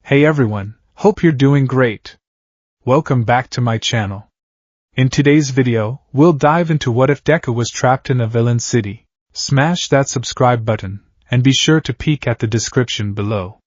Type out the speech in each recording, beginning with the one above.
Hey everyone, hope you're doing great. Welcome back to my channel. In today's video, we'll dive into what if Deku was trapped in a villain city. Smash that subscribe button, and be sure to peek at the description below.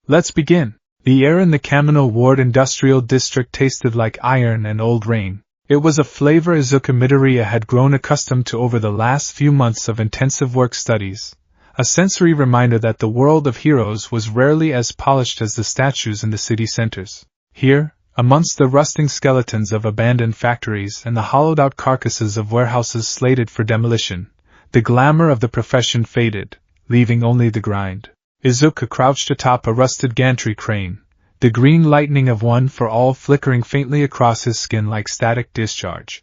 Let's begin. The air in the Kamino Ward Industrial District tasted like iron and old rain. It was a flavor Izuku Midoriya had grown accustomed to over the last few months of intensive work studies. A sensory reminder that the world of heroes was rarely as polished as the statues in the city centers. Here, amongst the rusting skeletons of abandoned factories and the hollowed-out carcasses of warehouses slated for demolition, the glamour of the profession faded, leaving only the grind. Izuku crouched atop a rusted gantry crane, the green lightning of One for All flickering faintly across his skin like static discharge.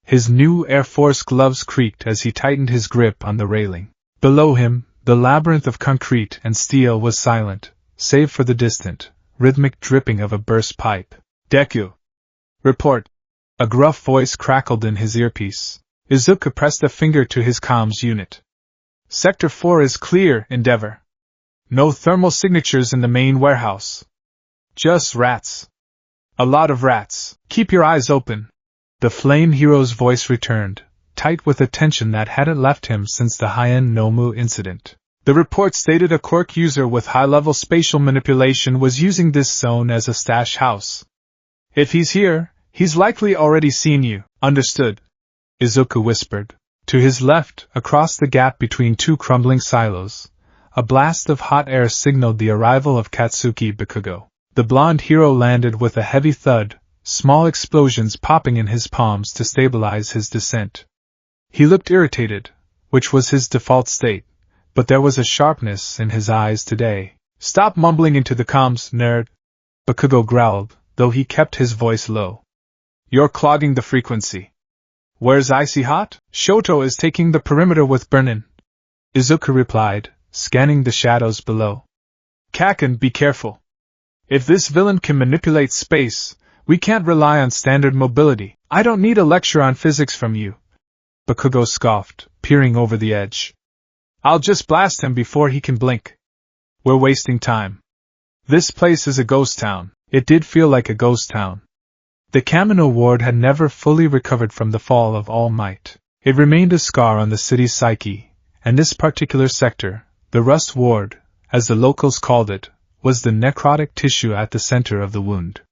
His new Air Force gloves creaked as he tightened his grip on the railing. Below him, the labyrinth of concrete and steel was silent, save for the distant, rhythmic dripping of a burst pipe. Deku! Report! A gruff voice crackled in his earpiece. Izuku pressed a finger to his comms unit. Sector 4 is clear, Endeavor. No thermal signatures in the main warehouse. Just rats. A lot of rats. Keep your eyes open. The Flame Hero's voice returned, tight with a tension that hadn't left him since the Hien Nomu incident. The report stated a quirk user with high-level spatial manipulation was using this zone as a stash house. If he's here, he's likely already seen you. Understood? Izuku whispered. To his left, across the gap between two crumbling silos, a blast of hot air signaled the arrival of Katsuki Bakugo. The blonde hero landed with a heavy thud, small explosions popping in his palms to stabilize his descent. He looked irritated, which was his default state, but there was a sharpness in his eyes today. Stop mumbling into the comms, nerd, Bakugo growled, though he kept his voice low. You're clogging the frequency. Where's Icy Hot? Shoto is taking the perimeter with Burnin, Izuku replied, scanning the shadows below. Kaken, be careful. If this villain can manipulate space, we can't rely on standard mobility. I don't need a lecture on physics from you, Bakugo scoffed, peering over the edge. I'll just blast him before he can blink. We're wasting time. This place is a ghost town. It did feel like a ghost town. The Kamino Ward had never fully recovered from the fall of All Might. It remained a scar on the city's psyche, and this particular sector, the Rust Ward, as the locals called it, was the necrotic tissue at the center of the wound.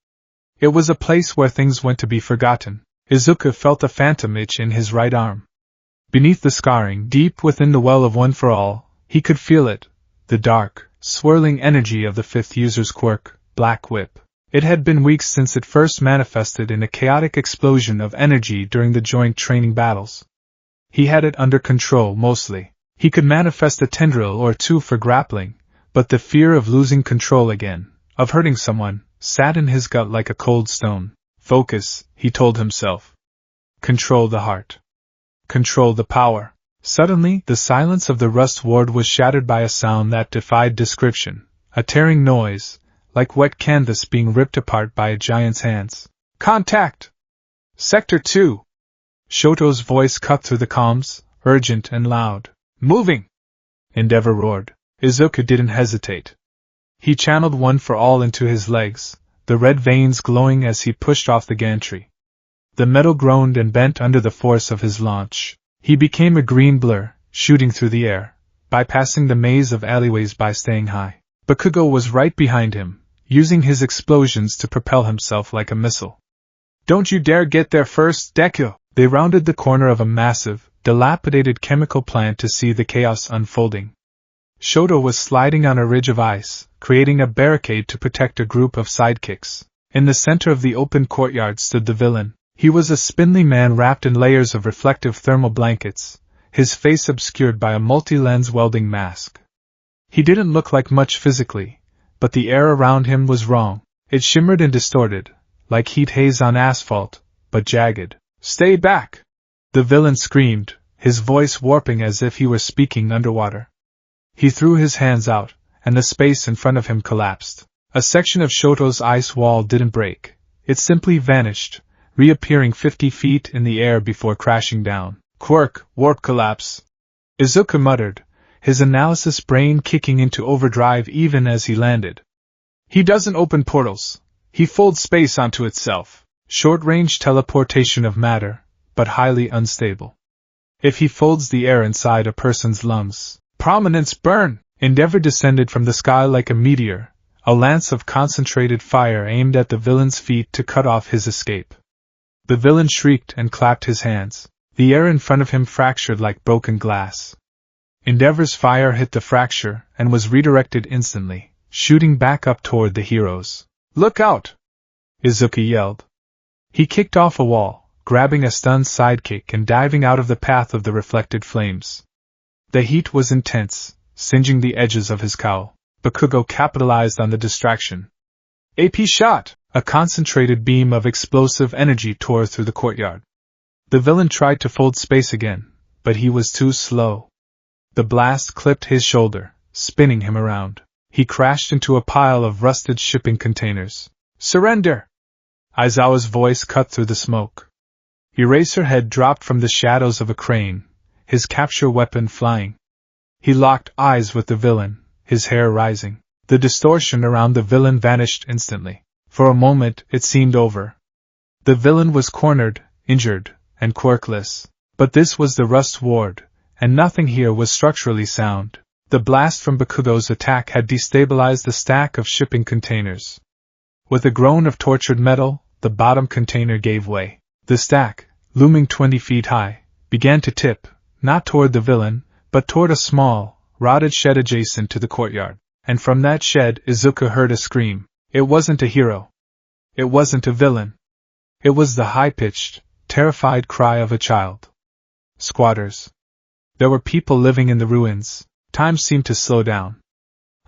It was a place where things went to be forgotten. Izuku felt a phantom itch in his right arm. Beneath the scarring, deep within the well of One for All, he could feel it, the dark, swirling energy of the fifth user's quirk, Black Whip. It had been weeks since it first manifested in a chaotic explosion of energy during the joint training battles. He had it under control mostly. He could manifest a tendril or two for grappling, but the fear of losing control again, of hurting someone, sat in his gut like a cold stone. Focus, he told himself. Control the heart. Control the power. Suddenly, the silence of the Rust Ward was shattered by a sound that defied description, a tearing noise, like wet canvas being ripped apart by a giant's hands. Contact! Sector 2! Shoto's voice cut through the comms, urgent and loud. Moving! Endeavor roared. Izuku didn't hesitate. He channeled One for All into his legs, the red veins glowing as he pushed off the gantry. The metal groaned and bent under the force of his launch. He became a green blur, shooting through the air, bypassing the maze of alleyways by staying high. Bakugo was right behind him, using his explosions to propel himself like a missile. Don't you dare get there first, Deku! They rounded the corner of a massive, dilapidated chemical plant to see the chaos unfolding. Shoto was sliding on a ridge of ice, creating a barricade to protect a group of sidekicks. In the center of the open courtyard stood the villain. He was a spindly man wrapped in layers of reflective thermal blankets, his face obscured by a multi-lens welding mask. He didn't look like much physically, but the air around him was wrong. It shimmered and distorted, like heat haze on asphalt, but jagged. Stay back! The villain screamed, his voice warping as if he were speaking underwater. He threw his hands out, and the space in front of him collapsed. A section of Shoto's ice wall didn't break. It simply vanished, reappearing 50 feet in the air before crashing down. Quirk, warp collapse. Izuku muttered, his analysis brain kicking into overdrive even as he landed. He doesn't open portals. He folds space onto itself. Short-range teleportation of matter, but highly unstable. If he folds the air inside a person's lungs, prominence burn. Endeavor descended from the sky like a meteor, a lance of concentrated fire aimed at the villain's feet to cut off his escape. The villain shrieked and clapped his hands. The air in front of him fractured like broken glass. Endeavor's fire hit the fracture and was redirected instantly, shooting back up toward the heroes. "Look out!" Izuku yelled. He kicked off a wall, grabbing a stunned sidekick and diving out of the path of the reflected flames. The heat was intense, singeing the edges of his cowl. Bakugo capitalized on the distraction. AP shot! A concentrated beam of explosive energy tore through the courtyard. The villain tried to fold space again, but he was too slow. The blast clipped his shoulder, spinning him around. He crashed into a pile of rusted shipping containers. "Surrender!" Aizawa's voice cut through the smoke. Eraserhead dropped from the shadows of a crane, his capture weapon flying. He locked eyes with the villain, his hair rising. The distortion around the villain vanished instantly. For a moment, it seemed over. The villain was cornered, injured, and quirkless. But this was the Rust Ward, and nothing here was structurally sound. The blast from Bakugo's attack had destabilized the stack of shipping containers. With a groan of tortured metal, the bottom container gave way. The stack, looming 20 feet high, began to tip, not toward the villain, but toward a small, rotted shed adjacent to the courtyard. And from that shed, Izuku heard a scream. It wasn't a hero. It wasn't a villain. It was the high-pitched, terrified cry of a child. Squatters. There were people living in the ruins. Time seemed to slow down.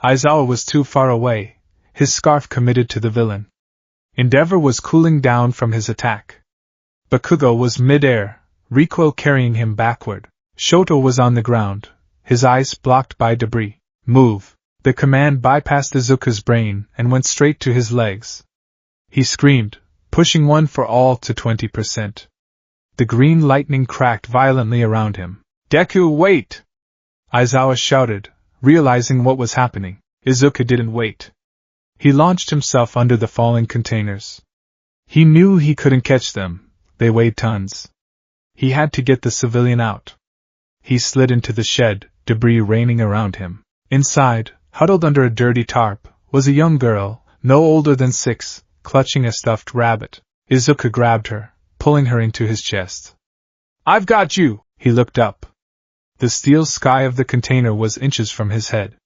Aizawa was too far away, his scarf committed to the villain. Endeavor was cooling down from his attack. Bakugo was mid-air, recoil carrying him backward. Shoto was on the ground, his eyes blocked by debris. "Move!" The command bypassed Izuku's brain and went straight to his legs. He screamed, pushing one for all to 20%. The green lightning cracked violently around him. "Deku, wait!" Aizawa shouted, realizing what was happening. Izuku didn't wait. He launched himself under the falling containers. He knew he couldn't catch them, they weighed tons. He had to get the civilian out. He slid into the shed, debris raining around him. Inside, huddled under a dirty tarp, was a young girl, no older than 6, clutching a stuffed rabbit. Izuku grabbed her, pulling her into his chest. "I've got you!" He looked up. The steel sky of the container was inches from his head.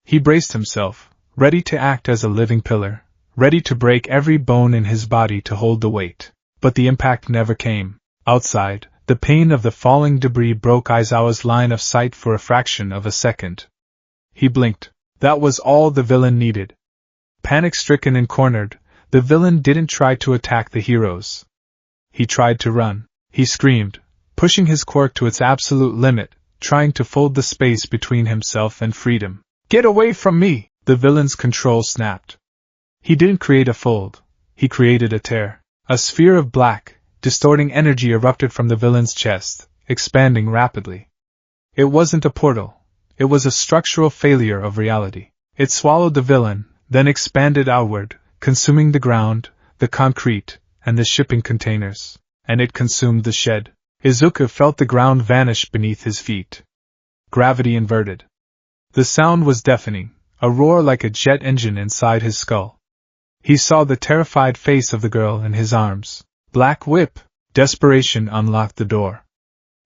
He braced himself, ready to act as a living pillar, ready to break every bone in his body to hold the weight. But the impact never came. Outside, the pain of the falling debris broke Aizawa's line of sight for a fraction of a second. He blinked. That was all the villain needed. Panic-stricken and cornered, the villain didn't try to attack the heroes. He tried to run. He screamed, pushing his quirk to its absolute limit, trying to fold the space between himself and freedom. "Get away from me!" The villain's control snapped. He didn't create a fold. He created a tear. A sphere of black, distorting energy erupted from the villain's chest, expanding rapidly. It wasn't a portal. It was a structural failure of reality. It swallowed the villain, then expanded outward, consuming the ground, the concrete, and the shipping containers. And it consumed the shed. Izuku felt the ground vanish beneath his feet. Gravity inverted. The sound was deafening, a roar like a jet engine inside his skull. He saw the terrified face of the girl in his arms. Black whip! Desperation unlocked the door.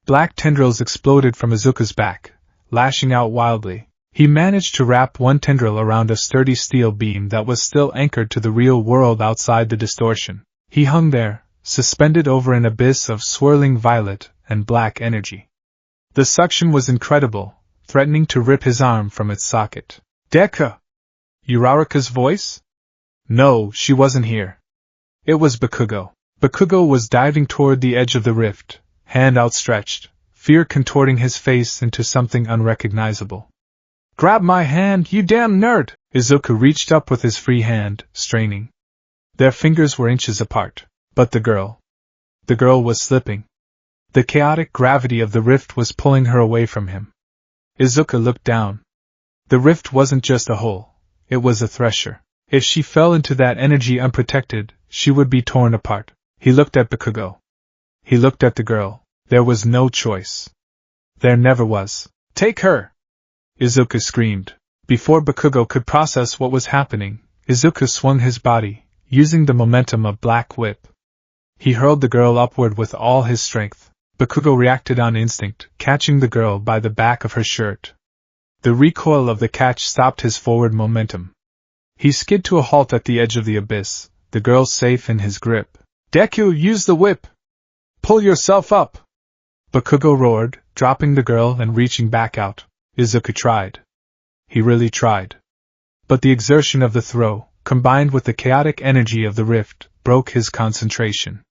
Black tendrils exploded from Izuku's back, lashing out wildly. He managed to wrap one tendril around a sturdy steel beam that was still anchored to the real world outside the distortion. He hung there, suspended over an abyss of swirling violet and black energy. The suction was incredible, threatening to rip his arm from its socket. "Deku!" Uraraka's voice? No, she wasn't here. It was Bakugo. Bakugo was diving toward the edge of the rift, hand outstretched, fear contorting his face into something unrecognizable. "Grab my hand, you damn nerd!" Izuku reached up with his free hand, straining. Their fingers were inches apart. But the girl was slipping. The chaotic gravity of the rift was pulling her away from him. Izuku looked down. The rift wasn't just a hole, it was a thresher. If she fell into that energy unprotected, she would be torn apart. He looked at Bakugo. He looked at the girl. There was no choice. There never was. Take her! Izuku screamed. Before Bakugo could process what was happening, Izuku swung his body, using the momentum of Black Whip. He hurled the girl upward with all his strength. Bakugo reacted on instinct, catching the girl by the back of her shirt. The recoil of the catch stopped his forward momentum. He skid to a halt at the edge of the abyss, the girl safe in his grip. Deku, use the whip! Pull yourself up! Bakugo roared, dropping the girl and reaching back out. Izuku tried. He really tried. But the exertion of the throw, combined with the chaotic energy of the rift, broke his concentration.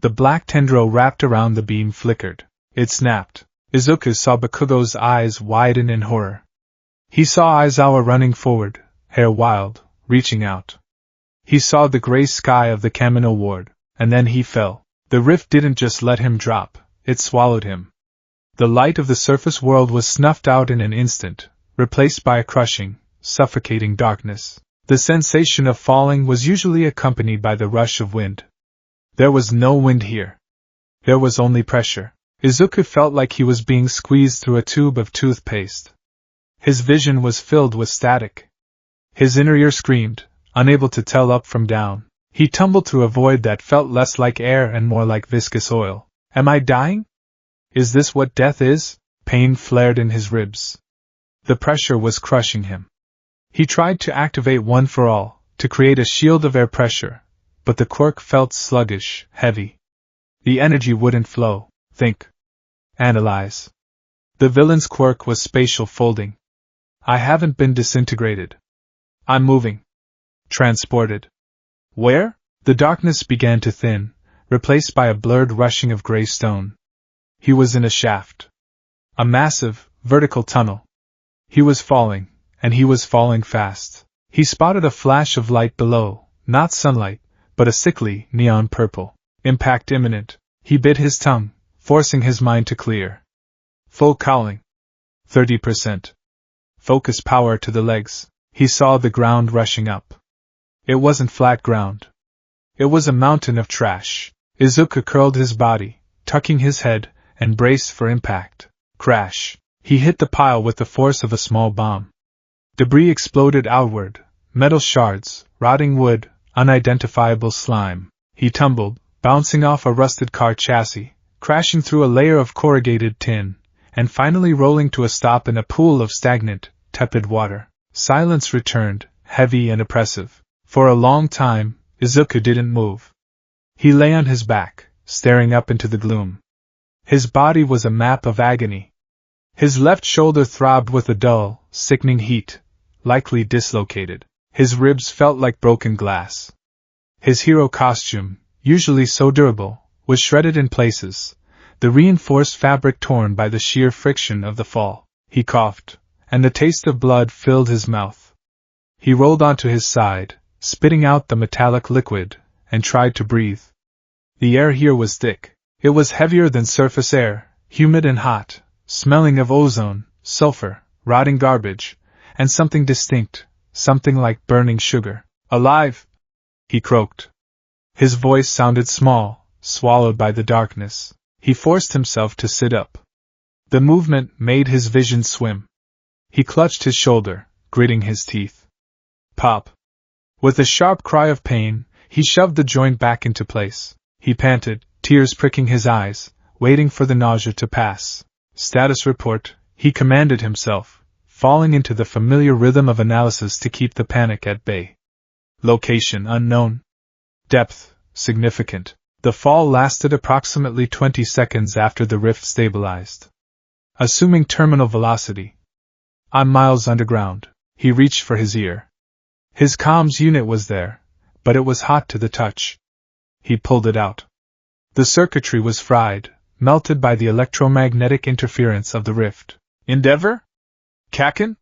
The black tendril wrapped around the beam flickered. It snapped. Izuku saw Bakugo's eyes widen in horror. He saw Aizawa running forward, hair wild, reaching out. He saw the gray sky of the Kamino ward, and then he fell. The rift didn't just let him drop, it swallowed him. The light of the surface world was snuffed out in an instant, replaced by a crushing, suffocating darkness. The sensation of falling was usually accompanied by the rush of wind. There was no wind here. There was only pressure. Izuku felt like he was being squeezed through a tube of toothpaste. His vision was filled with static. His inner ear screamed, unable to tell up from down. He tumbled through a void that felt less like air and more like viscous oil. Am I dying? Is this what death is? Pain flared in his ribs. The pressure was crushing him. He tried to activate One for All, to create a shield of air pressure, but the quirk felt sluggish, heavy. The energy wouldn't flow. Think. Analyze. The villain's quirk was spatial folding. I haven't been disintegrated. I'm moving. Transported. Where? The darkness began to thin, replaced by a blurred rushing of gray stone. He was in a shaft. A massive, vertical tunnel. He was falling, and he was falling fast. He spotted a flash of light below, not sunlight, but a sickly, neon purple. Impact imminent. He bit his tongue, forcing his mind to clear. Full cowling. 30%. Focus power to the legs. He saw the ground rushing up. It wasn't flat ground. It was a mountain of trash. Izuku curled his body, tucking his head, and braced for impact. Crash. He hit the pile with the force of a small bomb. Debris exploded outward, metal shards, rotting wood, unidentifiable slime. He tumbled, bouncing off a rusted car chassis, crashing through a layer of corrugated tin, and finally rolling to a stop in a pool of stagnant, tepid water. Silence returned, heavy and oppressive. For a long time, Izuku didn't move. He lay on his back, staring up into the gloom. His body was a map of agony. His left shoulder throbbed with a dull, sickening heat, likely dislocated. His ribs felt like broken glass. His hero costume, usually so durable, was shredded in places, the reinforced fabric torn by the sheer friction of the fall. He coughed, and the taste of blood filled his mouth. He rolled onto his side, spitting out the metallic liquid, and tried to breathe. The air here was thick. It was heavier than surface air, humid and hot, smelling of ozone, sulfur, rotting garbage, and something distinct, something like burning sugar. Alive! He croaked. His voice sounded small, swallowed by the darkness. He forced himself to sit up. The movement made his vision swim. He clutched his shoulder, gritting his teeth. Pop! With a sharp cry of pain, he shoved the joint back into place. He panted, tears pricking his eyes, waiting for the nausea to pass. Status report, he commanded himself, falling into the familiar rhythm of analysis to keep the panic at bay. Location unknown. Depth, significant. The fall lasted approximately 20 seconds after the rift stabilized. Assuming terminal velocity. I'm miles underground. He reached for his ear. His comms unit was there, but it was hot to the touch. He pulled it out. The circuitry was fried, melted by the electromagnetic interference of the rift. Endeavor? Kaken?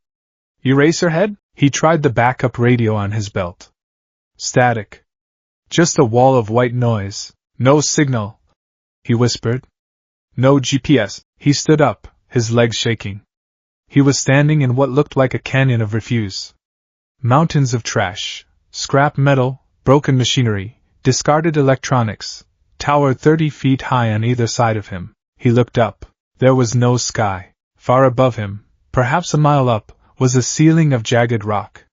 Eraserhead? He tried the backup radio on his belt. Static. Just a wall of white noise. No signal. He whispered. No GPS. He stood up, his legs shaking. He was standing in what looked like a canyon of refuse. Mountains of trash, scrap metal, broken machinery, discarded electronics, towered 30 feet high on either side of him. He looked up. There was no sky. Far above him, perhaps a mile up, was a ceiling of jagged rock.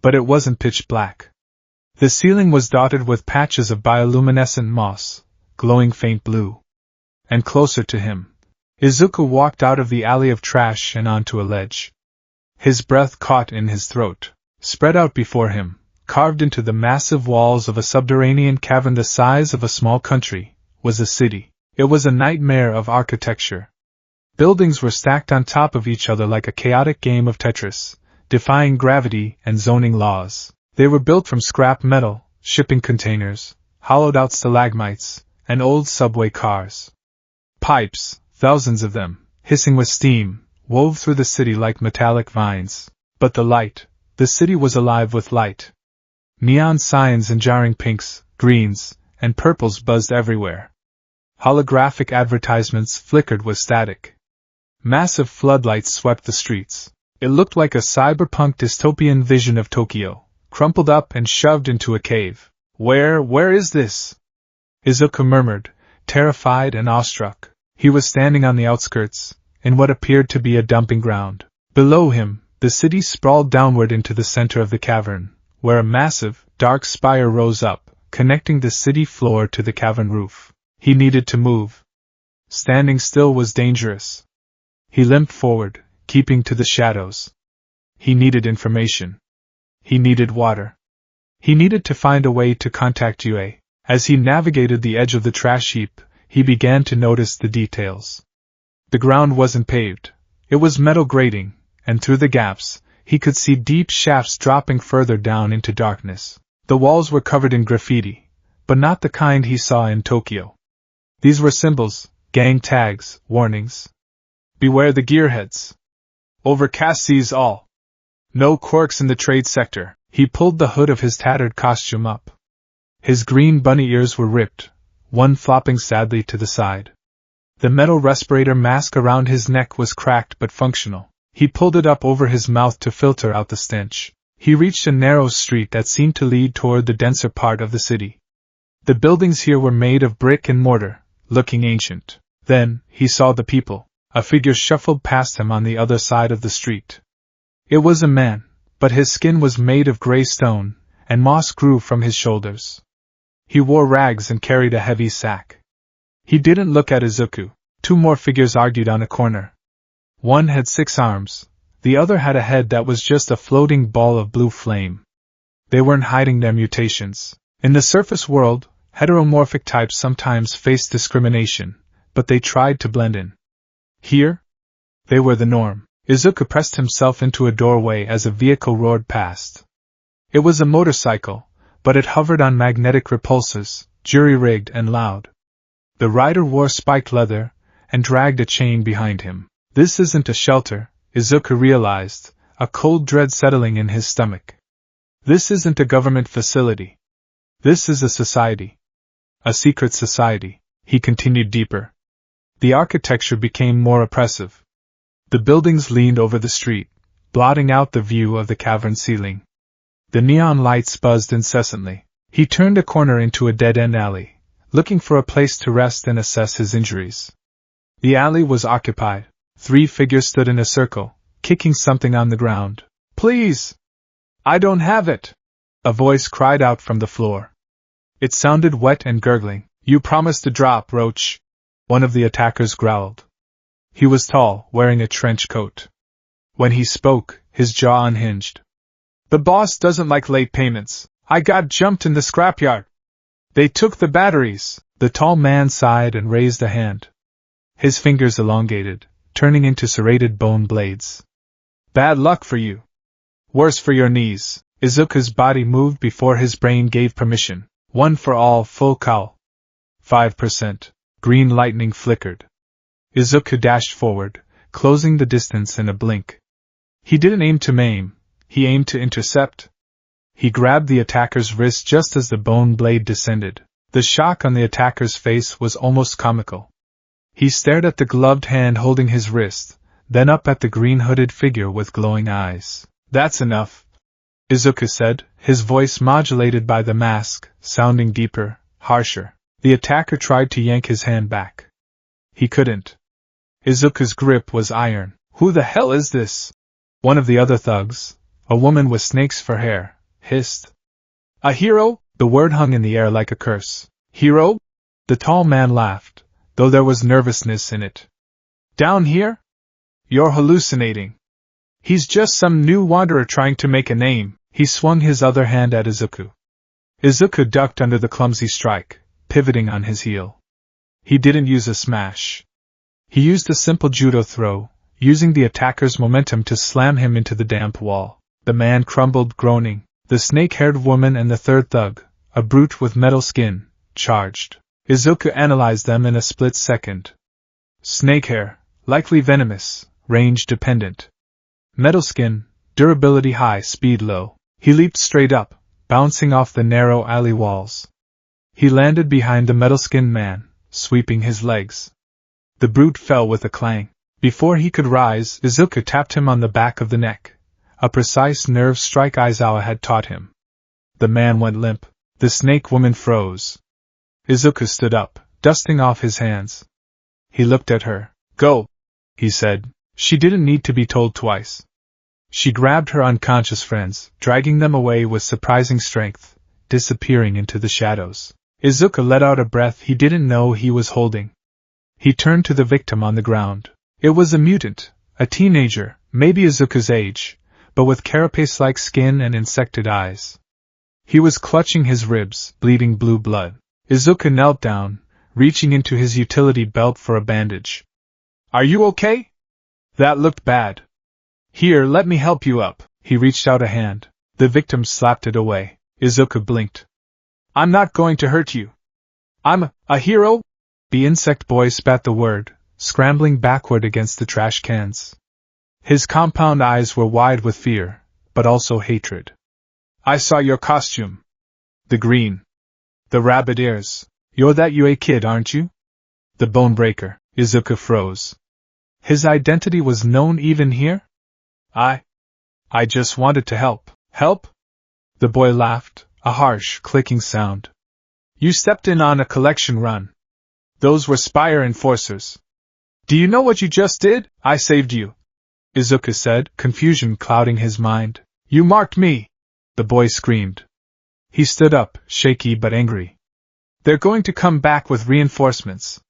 But it wasn't pitch black. The ceiling was dotted with patches of bioluminescent moss, glowing faint blue. And closer to him, Izuku walked out of the alley of trash and onto a ledge. His breath caught in his throat. Spread out before him, carved into the massive walls of a subterranean cavern the size of a small country, was a city. It was a nightmare of architecture. Buildings were stacked on top of each other like a chaotic game of Tetris, defying gravity and zoning laws. They were built from scrap metal, shipping containers, hollowed-out stalagmites, and old subway cars. Pipes, thousands of them, hissing with steam, wove through the city like metallic vines. But the city was alive with light. Neon signs and jarring pinks, greens, and purples buzzed everywhere. Holographic advertisements flickered with static. Massive floodlights swept the streets. It looked like a cyberpunk dystopian vision of Tokyo, crumpled up and shoved into a cave. Where is this? Izuku murmured, terrified and awestruck. He was standing on the outskirts, in what appeared to be a dumping ground. Below him, the city sprawled downward into the center of the cavern, where a massive, dark spire rose up, connecting the city floor to the cavern roof. He needed to move. Standing still was dangerous. He limped forward, keeping to the shadows. He needed information. He needed water. He needed to find a way to contact Yue. As he navigated the edge of the trash heap, he began to notice the details. The ground wasn't paved. It was metal grating, and through the gaps, he could see deep shafts dropping further down into darkness. The walls were covered in graffiti, but not the kind he saw in Tokyo. These were symbols, gang tags, warnings. Beware the gearheads. Overcast sees all. No quirks in the trade sector. He pulled the hood of his tattered costume up. His green bunny ears were ripped, one flopping sadly to the side. The metal respirator mask around his neck was cracked but functional. He pulled it up over his mouth to filter out the stench. He reached a narrow street that seemed to lead toward the denser part of the city. The buildings here were made of brick and mortar, looking ancient. Then, he saw the people. A figure shuffled past him on the other side of the street. It was a man, but his skin was made of gray stone, and moss grew from his shoulders. He wore rags and carried a heavy sack. He didn't look at Izuku. Two more figures argued on a corner. One had 6 arms, the other had a head that was just a floating ball of blue flame. They weren't hiding their mutations. In the surface world, heteromorphic types sometimes faced discrimination, but they tried to blend in. Here? They were the norm. Izuku pressed himself into a doorway as a vehicle roared past. It was a motorcycle, but it hovered on magnetic repulsors, jury-rigged and loud. The rider wore spiked leather, and dragged a chain behind him. This isn't a shelter, Izuku realized, a cold dread settling in his stomach. This isn't a government facility. This is a society. A secret society. He continued deeper. The architecture became more oppressive. The buildings leaned over the street, blotting out the view of the cavern ceiling. The neon lights buzzed incessantly. He turned a corner into a dead-end alley, looking for a place to rest and assess his injuries. The alley was occupied. 3 figures stood in a circle, kicking something on the ground. Please! I don't have it! A voice cried out from the floor. It sounded wet and gurgling. You promised to drop, Roach. One of the attackers growled. He was tall, wearing a trench coat. When he spoke, his jaw unhinged. The boss doesn't like late payments. I got jumped in the scrapyard. They took the batteries. The tall man sighed and raised a hand. His fingers elongated, turning into serrated bone blades. Bad luck for you. Worse for your knees. Izuku's body moved before his brain gave permission. One for all, full cowl. 5%. Green lightning flickered. Izuku dashed forward, closing the distance in a blink. He didn't aim to maim, he aimed to intercept. He grabbed the attacker's wrist just as the bone blade descended. The shock on the attacker's face was almost comical. He stared at the gloved hand holding his wrist, then up at the green hooded figure with glowing eyes. That's enough. Izuku said, his voice modulated by the mask, sounding deeper, harsher. The attacker tried to yank his hand back. He couldn't. Izuku's grip was iron. Who the hell is this? One of the other thugs, a woman with snakes for hair, hissed. A hero? The word hung in the air like a curse. Hero? The tall man laughed, though there was nervousness in it. Down here? You're hallucinating. He's just some new wanderer trying to make a name. He swung his other hand at Izuku. Izuku ducked under the clumsy strike, pivoting on his heel. He didn't use a smash. He used a simple judo throw, using the attacker's momentum to slam him into the damp wall. The man crumbled, groaning. The snake-haired woman and the third thug, a brute with metal skin, charged. Izuku analyzed them in a split second. Snake hair, likely venomous, range dependent. Metal skin, durability high, speed low. He leaped straight up, bouncing off the narrow alley walls. He landed behind the metal-skinned man, sweeping his legs. The brute fell with a clang. Before he could rise, Izuku tapped him on the back of the neck, a precise nerve strike Aizawa had taught him. The man went limp. The snake woman froze. Izuku stood up, dusting off his hands. He looked at her. Go, he said. She didn't need to be told twice. She grabbed her unconscious friends, dragging them away with surprising strength, disappearing into the shadows. Izuku let out a breath he didn't know he was holding. He turned to the victim on the ground. It was a mutant, a teenager, maybe Izuku's age, but with carapace-like skin and insected eyes. He was clutching his ribs, bleeding blue blood. Izuku knelt down, reaching into his utility belt for a bandage. Are you okay? That looked bad. Here, let me help you up. He reached out a hand. The victim slapped it away. Izuku blinked. I'm not going to hurt you. I'm a hero? The insect boy spat the word, scrambling backward against the trash cans. His compound eyes were wide with fear, but also hatred. I saw your costume. The green. The rabbit ears. You're that UA kid, aren't you? The bone breaker. Izuku froze. His identity was known even here? I just wanted to help. Help? The boy laughed, a harsh, clicking sound. You stepped in on a collection run. Those were Spire enforcers. Do you know what you just did? I saved you. Izuku said, confusion clouding his mind. You marked me! The boy screamed. He stood up, shaky but angry. They're going to come back with reinforcements.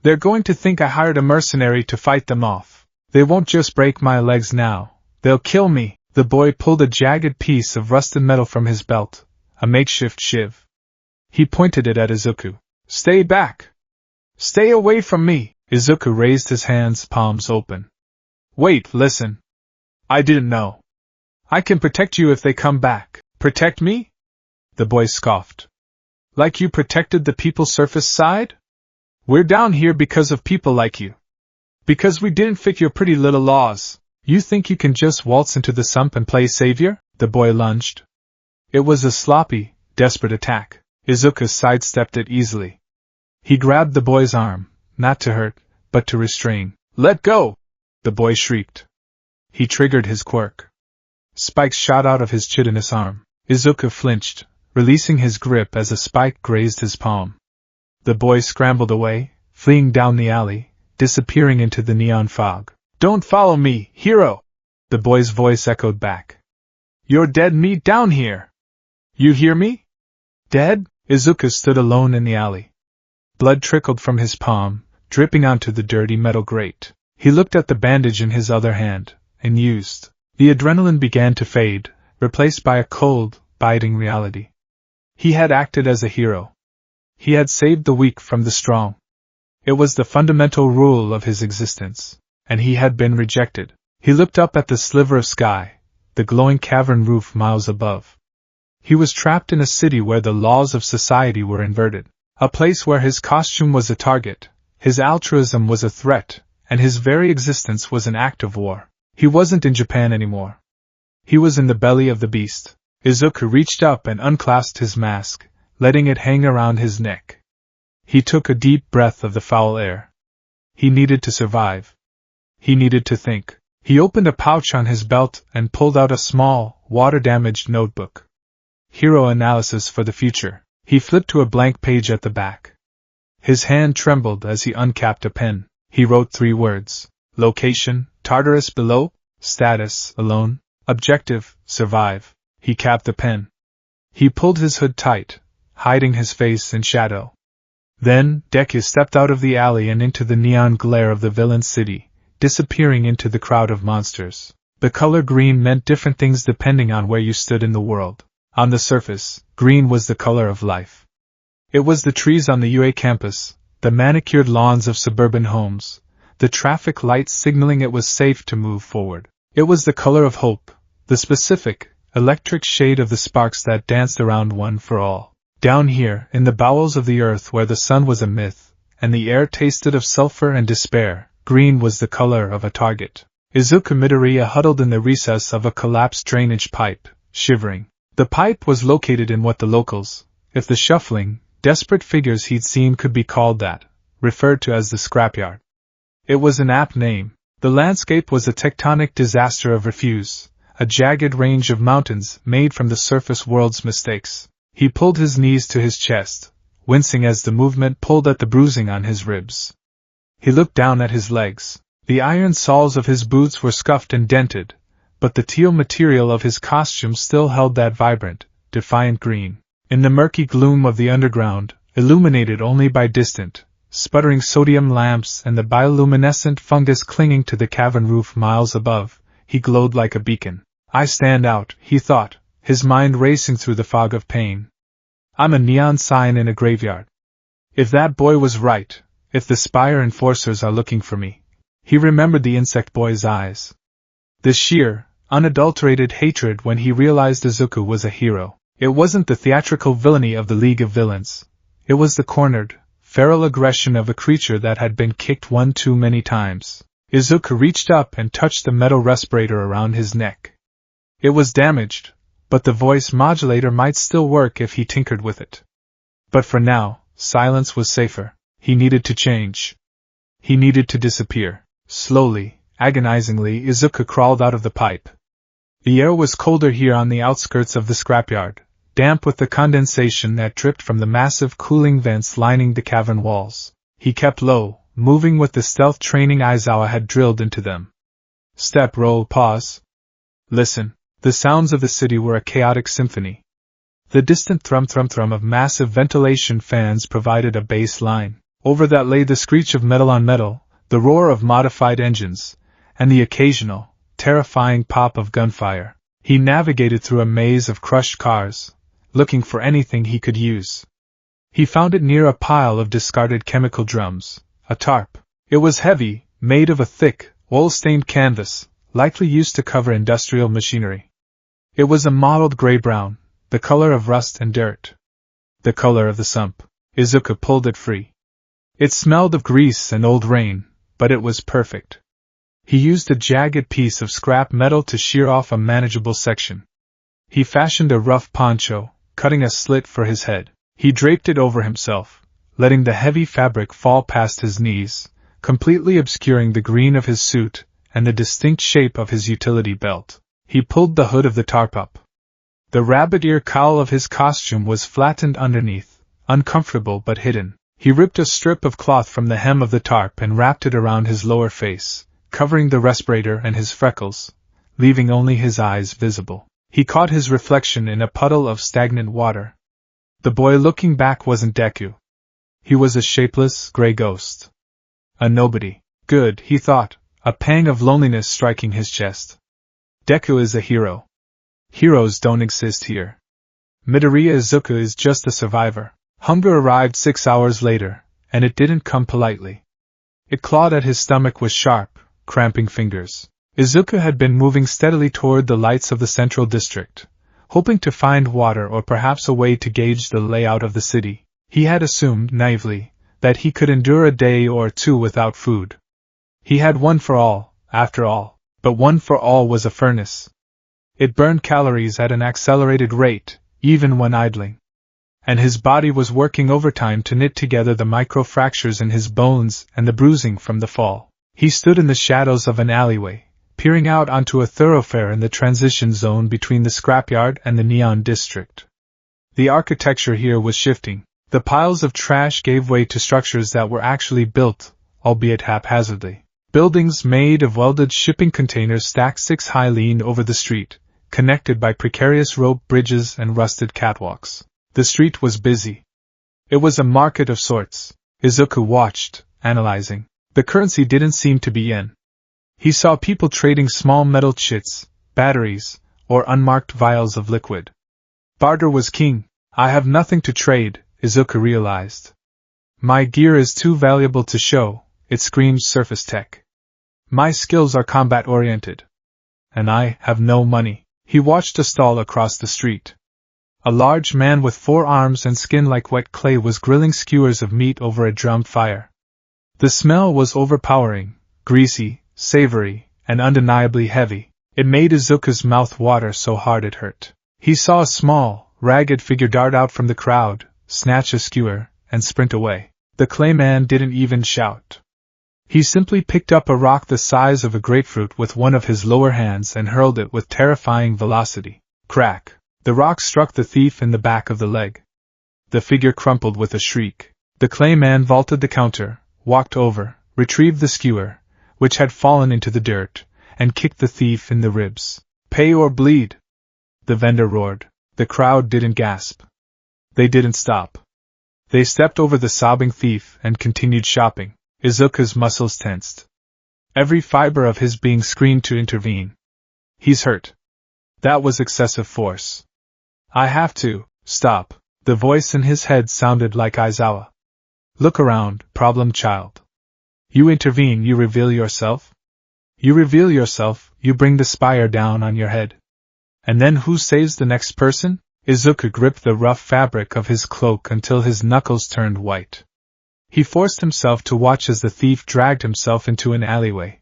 They're going to think I hired a mercenary to fight them off. They won't just break my legs now. They'll kill me. The boy pulled a jagged piece of rusted metal from his belt, a makeshift shiv. He pointed it at Izuku. Stay back! Stay away from me! Izuku raised his hands, palms open. Wait, listen. I didn't know. I can protect you if they come back. Protect me? The boy scoffed. Like you protected the people surface side? We're down here because of people like you. Because we didn't fit your pretty little laws. You think you can just waltz into the sump and play savior? The boy lunged. It was a sloppy, desperate attack. Izuku sidestepped it easily. He grabbed the boy's arm, not to hurt, but to restrain. Let go! The boy shrieked. He triggered his quirk. Spikes shot out of his chitinous arm. Izuku flinched, releasing his grip as a spike grazed his palm. The boy scrambled away, fleeing down the alley, disappearing into the neon fog. Don't follow me, hero! The boy's voice echoed back. You're dead meat down here! You hear me? Dead? Izuku stood alone in the alley. Blood trickled from his palm, dripping onto the dirty metal grate. He looked at the bandage in his other hand, and mused. The adrenaline began to fade, replaced by a cold, biting reality. He had acted as a hero. He had saved the weak from the strong. It was the fundamental rule of his existence. And he had been rejected. He looked up at the sliver of sky, the glowing cavern roof miles above. He was trapped in a city where the laws of society were inverted. A place where his costume was a target, his altruism was a threat, and his very existence was an act of war. He wasn't in Japan anymore. He was in the belly of the beast. Izuku reached up and unclasped his mask, letting it hang around his neck. He took a deep breath of the foul air. He needed to survive. He needed to think. He opened a pouch on his belt and pulled out a small, water-damaged notebook. Hero analysis for the future. He flipped to a blank page at the back. His hand trembled as he uncapped a pen. He wrote 3 words. Location, Tartarus below. Status, alone. Objective, survive. He capped the pen. He pulled his hood tight, hiding his face in shadow. Then, Deku stepped out of the alley and into the neon glare of the villain city, disappearing into the crowd of monsters. The color green meant different things depending on where you stood in the world. On the surface, green was the color of life. It was the trees on the UA campus, the manicured lawns of suburban homes, the traffic lights signaling it was safe to move forward. It was the color of hope, the specific, electric shade of the sparks that danced around one for all. Down here, in the bowels of the earth where the sun was a myth, and the air tasted of sulfur and despair, green was the color of a target. Izuku Midoriya huddled in the recess of a collapsed drainage pipe, shivering. The pipe was located in what the locals, if the shuffling, desperate figures he'd seen could be called that, referred to as the scrapyard. It was an apt name. The landscape was a tectonic disaster of refuse, a jagged range of mountains made from the surface world's mistakes. He pulled his knees to his chest, wincing as the movement pulled at the bruising on his ribs. He looked down at his legs. The iron soles of his boots were scuffed and dented, but the teal material of his costume still held that vibrant, defiant green. In the murky gloom of the underground, illuminated only by distant, sputtering sodium lamps and the bioluminescent fungus clinging to the cavern roof miles above, he glowed like a beacon. I stand out, he thought, his mind racing through the fog of pain. I'm a neon sign in a graveyard. If that boy was right, if the Spire enforcers are looking for me. He remembered the insect boy's eyes. The sheer, unadulterated hatred when he realized Izuku was a hero. It wasn't the theatrical villainy of the League of Villains. It was the cornered, feral aggression of a creature that had been kicked one too many times. Izuku reached up and touched the metal respirator around his neck. It was damaged, but the voice modulator might still work if he tinkered with it. But for now, silence was safer. He needed to change. He needed to disappear. Slowly, agonizingly, Izuku crawled out of the pipe. The air was colder here on the outskirts of the scrapyard, damp with the condensation that dripped from the massive cooling vents lining the cavern walls. He kept low, moving with the stealth training Aizawa had drilled into them. Step, roll, pause. Listen. The sounds of the city were a chaotic symphony. The distant thrum-thrum-thrum of massive ventilation fans provided a bass line. Over that lay the screech of metal on metal, the roar of modified engines, and the occasional, terrifying pop of gunfire. He navigated through a maze of crushed cars, looking for anything he could use. He found it near a pile of discarded chemical drums, a tarp. It was heavy, made of a thick, oil-stained canvas, likely used to cover industrial machinery. It was a mottled gray-brown, the color of rust and dirt. The color of the sump. Izuku pulled it free. It smelled of grease and old rain, but it was perfect. He used a jagged piece of scrap metal to shear off a manageable section. He fashioned a rough poncho, cutting a slit for his head. He draped it over himself, letting the heavy fabric fall past his knees, completely obscuring the green of his suit and the distinct shape of his utility belt. He pulled the hood of the tarp up. The rabbit ear cowl of his costume was flattened underneath, uncomfortable but hidden. He ripped a strip of cloth from the hem of the tarp and wrapped it around his lower face, covering the respirator and his freckles, leaving only his eyes visible. He caught his reflection in a puddle of stagnant water. The boy looking back wasn't Deku. He was a shapeless, gray ghost. A nobody. Good, he thought, a pang of loneliness striking his chest. Deku is a hero. Heroes don't exist here. Midoriya Izuku is just a survivor. Hunger arrived 6 hours later, and it didn't come politely. It clawed at his stomach with sharp, cramping fingers. Izuku had been moving steadily toward the lights of the central district, hoping to find water or perhaps a way to gauge the layout of the city. He had assumed, naively, that he could endure a day or two without food. He had one for all, after all. But one for all was a furnace. It burned calories at an accelerated rate, even when idling. And his body was working overtime to knit together the micro-fractures in his bones and the bruising from the fall. He stood in the shadows of an alleyway, peering out onto a thoroughfare in the transition zone between the scrapyard and the neon district. The architecture here was shifting. The piles of trash gave way to structures that were actually built, albeit haphazardly. Buildings made of welded shipping containers stacked 6 high leaned over the street, connected by precarious rope bridges and rusted catwalks. The street was busy. It was a market of sorts. Izuku watched, analyzing. The currency didn't seem to be yen. He saw people trading small metal chits, batteries, or unmarked vials of liquid. Barter was king. I have nothing to trade, Izuku realized. My gear is too valuable to show, it screams surface tech. My skills are combat-oriented. And I have no money. He watched a stall across the street. A large man with 4 arms and skin like wet clay was grilling skewers of meat over a drum fire. The smell was overpowering, greasy, savory, and undeniably heavy. It made Izuku's mouth water so hard it hurt. He saw a small, ragged figure dart out from the crowd, snatch a skewer, and sprint away. The clayman didn't even shout. He simply picked up a rock the size of a grapefruit with one of his lower hands and hurled it with terrifying velocity. Crack! The rock struck the thief in the back of the leg. The figure crumpled with a shriek. The clayman vaulted the counter, walked over, retrieved the skewer, which had fallen into the dirt, and kicked the thief in the ribs. Pay or bleed! The vendor roared. The crowd didn't gasp. They didn't stop. They stepped over the sobbing thief and continued shopping. Izuku's muscles tensed. Every fiber of his being screamed to intervene. He's hurt. That was excessive force. I have to stop. The voice in his head sounded like Aizawa. Look around, problem child. You intervene, you reveal yourself. You reveal yourself, you bring the spire down on your head. And then who saves the next person? Izuku gripped the rough fabric of his cloak until his knuckles turned white. He forced himself to watch as the thief dragged himself into an alleyway.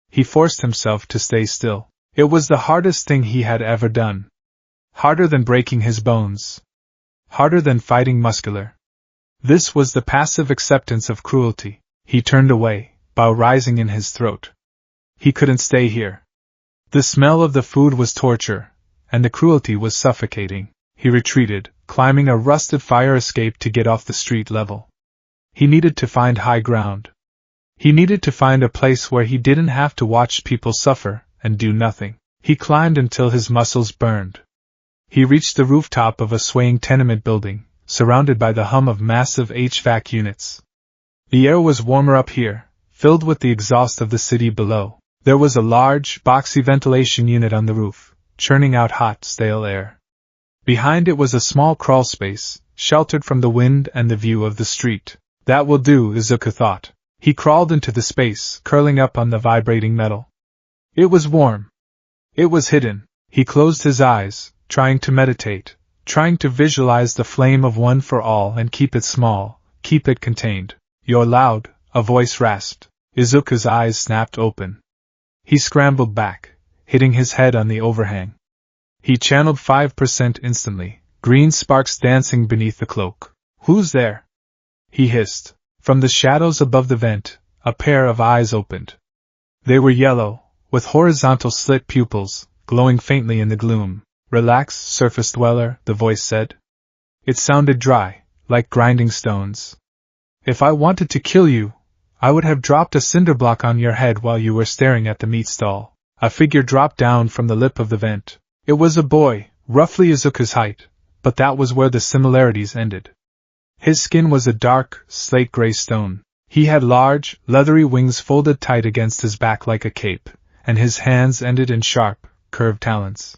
He forced himself to stay still. It was the hardest thing he had ever done. Harder than breaking his bones. Harder than fighting muscular. This was the passive acceptance of cruelty. He turned away, bile rising in his throat. He couldn't stay here. The smell of the food was torture, and the cruelty was suffocating. He retreated, climbing a rusted fire escape to get off the street level. He needed to find high ground. He needed to find a place where he didn't have to watch people suffer and do nothing. He climbed until his muscles burned. He reached the rooftop of a swaying tenement building, surrounded by the hum of massive HVAC units. The air was warmer up here, filled with the exhaust of the city below. There was a large, boxy ventilation unit on the roof, churning out hot, stale air. Behind it was a small crawl space, sheltered from the wind and the view of the street. That will do, Izuku thought. He crawled into the space, curling up on the vibrating metal. It was warm. It was hidden. He closed his eyes, trying to meditate, trying to visualize the flame of one for all and keep it small, keep it contained. You're loud, a voice rasped. Izuku's eyes snapped open. He scrambled back, hitting his head on the overhang. He channeled 5% instantly, green sparks dancing beneath the cloak. Who's there? He hissed. From the shadows above the vent, a pair of eyes opened. They were yellow, with horizontal slit pupils, glowing faintly in the gloom. Relax, surface dweller, the voice said. It sounded dry, like grinding stones. If I wanted to kill you, I would have dropped a cinder block on your head while you were staring at the meat stall. A figure dropped down from the lip of the vent. It was a boy, roughly Izuku's height, but that was where the similarities ended. His skin was a dark, slate-gray stone. He had large, leathery wings folded tight against his back like a cape, and his hands ended in sharp, curved talons.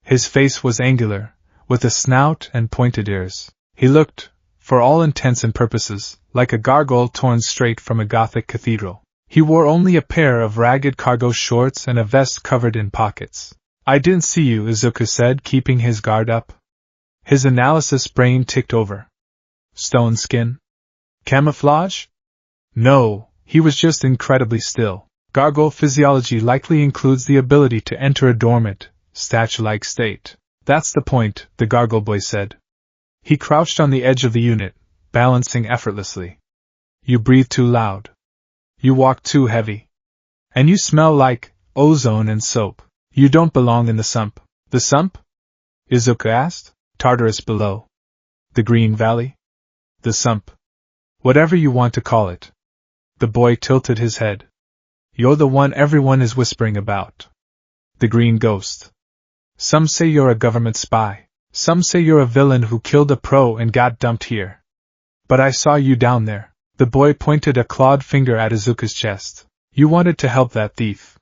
His face was angular, with a snout and pointed ears. He looked, for all intents and purposes, like a gargoyle torn straight from a Gothic cathedral. He wore only a pair of ragged cargo shorts and a vest covered in pockets. I didn't see you, Izuku said, keeping his guard up. His analysis brain ticked over. Stone skin? Camouflage? No, he was just incredibly still. Gargoyle physiology likely includes the ability to enter a dormant, statue-like state. That's the point, the gargoyle boy said. He crouched on the edge of the unit, balancing effortlessly. You breathe too loud. You walk too heavy. And you smell like ozone and soap. You don't belong in the sump. The sump? Izuku asked. Tartarus below. The Green Valley? The sump. Whatever you want to call it. The boy tilted his head. You're the one everyone is whispering about. The Green Ghost. Some say you're a government spy. Some say you're a villain who killed a pro and got dumped here. But I saw you down there. The boy pointed a clawed finger at Izuku's chest. You wanted to help that thief.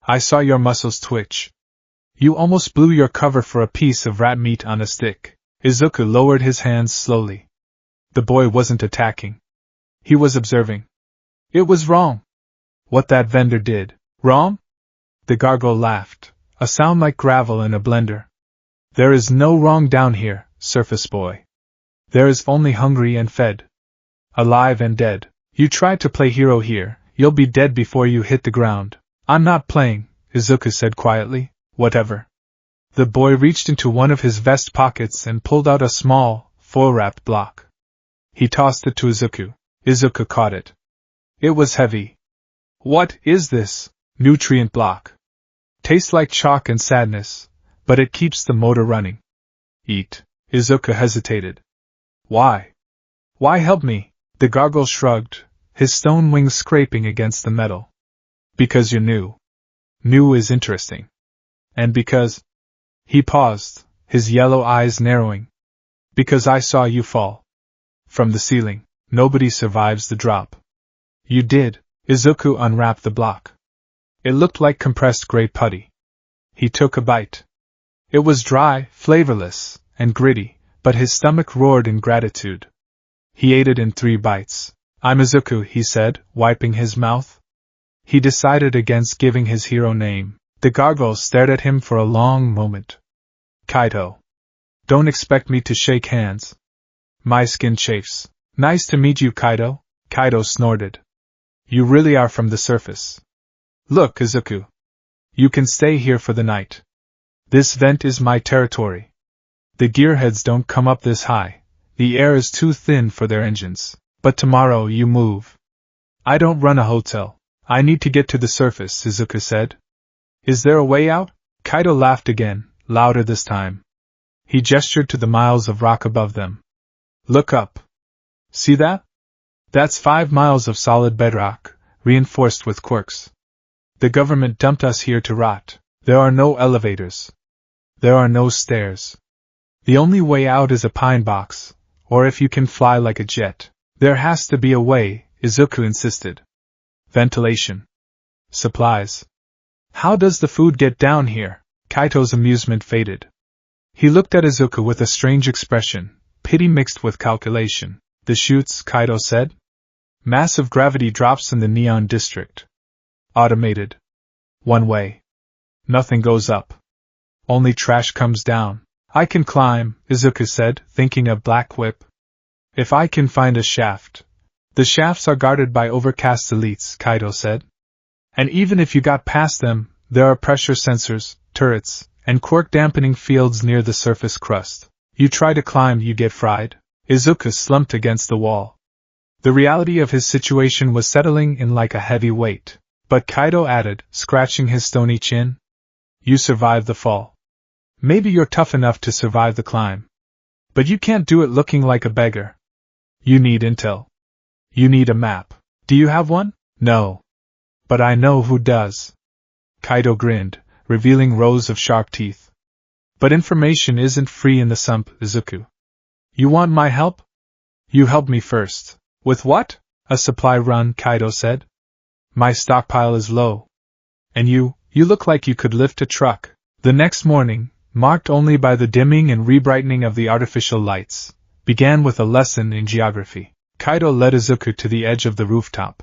I saw your muscles twitch. You almost blew your cover for a piece of rat meat on a stick. Izuku lowered his hands slowly. The boy wasn't attacking. He was observing. It was wrong. What that vendor did. Wrong? The gargoyle laughed, a sound like gravel in a blender. There is no wrong down here, surface boy. There is only hungry and fed. Alive and dead. You try to play hero here, you'll be dead before you hit the ground. I'm not playing, Izuku said quietly. Whatever. The boy reached into one of his vest pockets and pulled out a small, foil-wrapped block. He tossed it to Izuku. Izuku caught it. It was heavy. What is this? Nutrient block. Tastes like chalk and sadness, but it keeps the motor running. Eat. Izuku hesitated. Why? Why help me? The gargoyle shrugged, his stone wings scraping against the metal. Because you're new. New is interesting. And because... He paused, his yellow eyes narrowing. Because I saw you fall. From the ceiling. Nobody survives the drop. You did. Izuku unwrapped the block. It looked like compressed gray putty. He took a bite. It was dry, flavorless, and gritty, but his stomach roared in gratitude. He ate it in 3 bites. I'm Izuku, he said, wiping his mouth. He decided against giving his hero name. The gargoyle stared at him for a long moment. Kaito. Don't expect me to shake hands. My skin chafes. Nice to meet you, Kaito. Kaito snorted. You really are from the surface. Look, Izuku. You can stay here for the night. This vent is my territory. The gearheads don't come up this high. The air is too thin for their engines. But tomorrow you move. I don't run a hotel. I need to get to the surface, Izuku said. Is there a way out? Kaito laughed again, louder this time. He gestured to the miles of rock above them. Look up. See that? That's 5 miles of solid bedrock, reinforced with quirks. The government dumped us here to rot. There are no elevators. There are no stairs. The only way out is a pine box, or if you can fly like a jet. There has to be a way, Izuku insisted. Ventilation. Supplies. How does the food get down here? Kaito's amusement faded. He looked at Izuku with a strange expression, pity mixed with calculation. The chutes, Kaito said. Massive gravity drops in the Neon District. Automated. One way. Nothing goes up. Only trash comes down. I can climb, Izuku said, thinking a black whip. If I can find a shaft. The shafts are guarded by overcast elites, Kaito said. And even if you got past them, there are pressure sensors, turrets, and quirk dampening fields near the surface crust. You try to climb, you get fried. Izuku slumped against the wall. The reality of his situation was settling in like a heavy weight. But Kaito added, scratching his stony chin. You survived the fall. Maybe you're tough enough to survive the climb. But you can't do it looking like a beggar. You need intel. You need a map. Do you have one? No. But I know who does. Kaito grinned, revealing rows of sharp teeth. But information isn't free in the sump, Izuku. You want my help? You help me first. With what? A supply run, Kaito said. My stockpile is low. And you look like you could lift a truck. The next morning, marked only by the dimming and rebrightening of the artificial lights, began with a lesson in geography. Kaito led Izuku to the edge of the rooftop.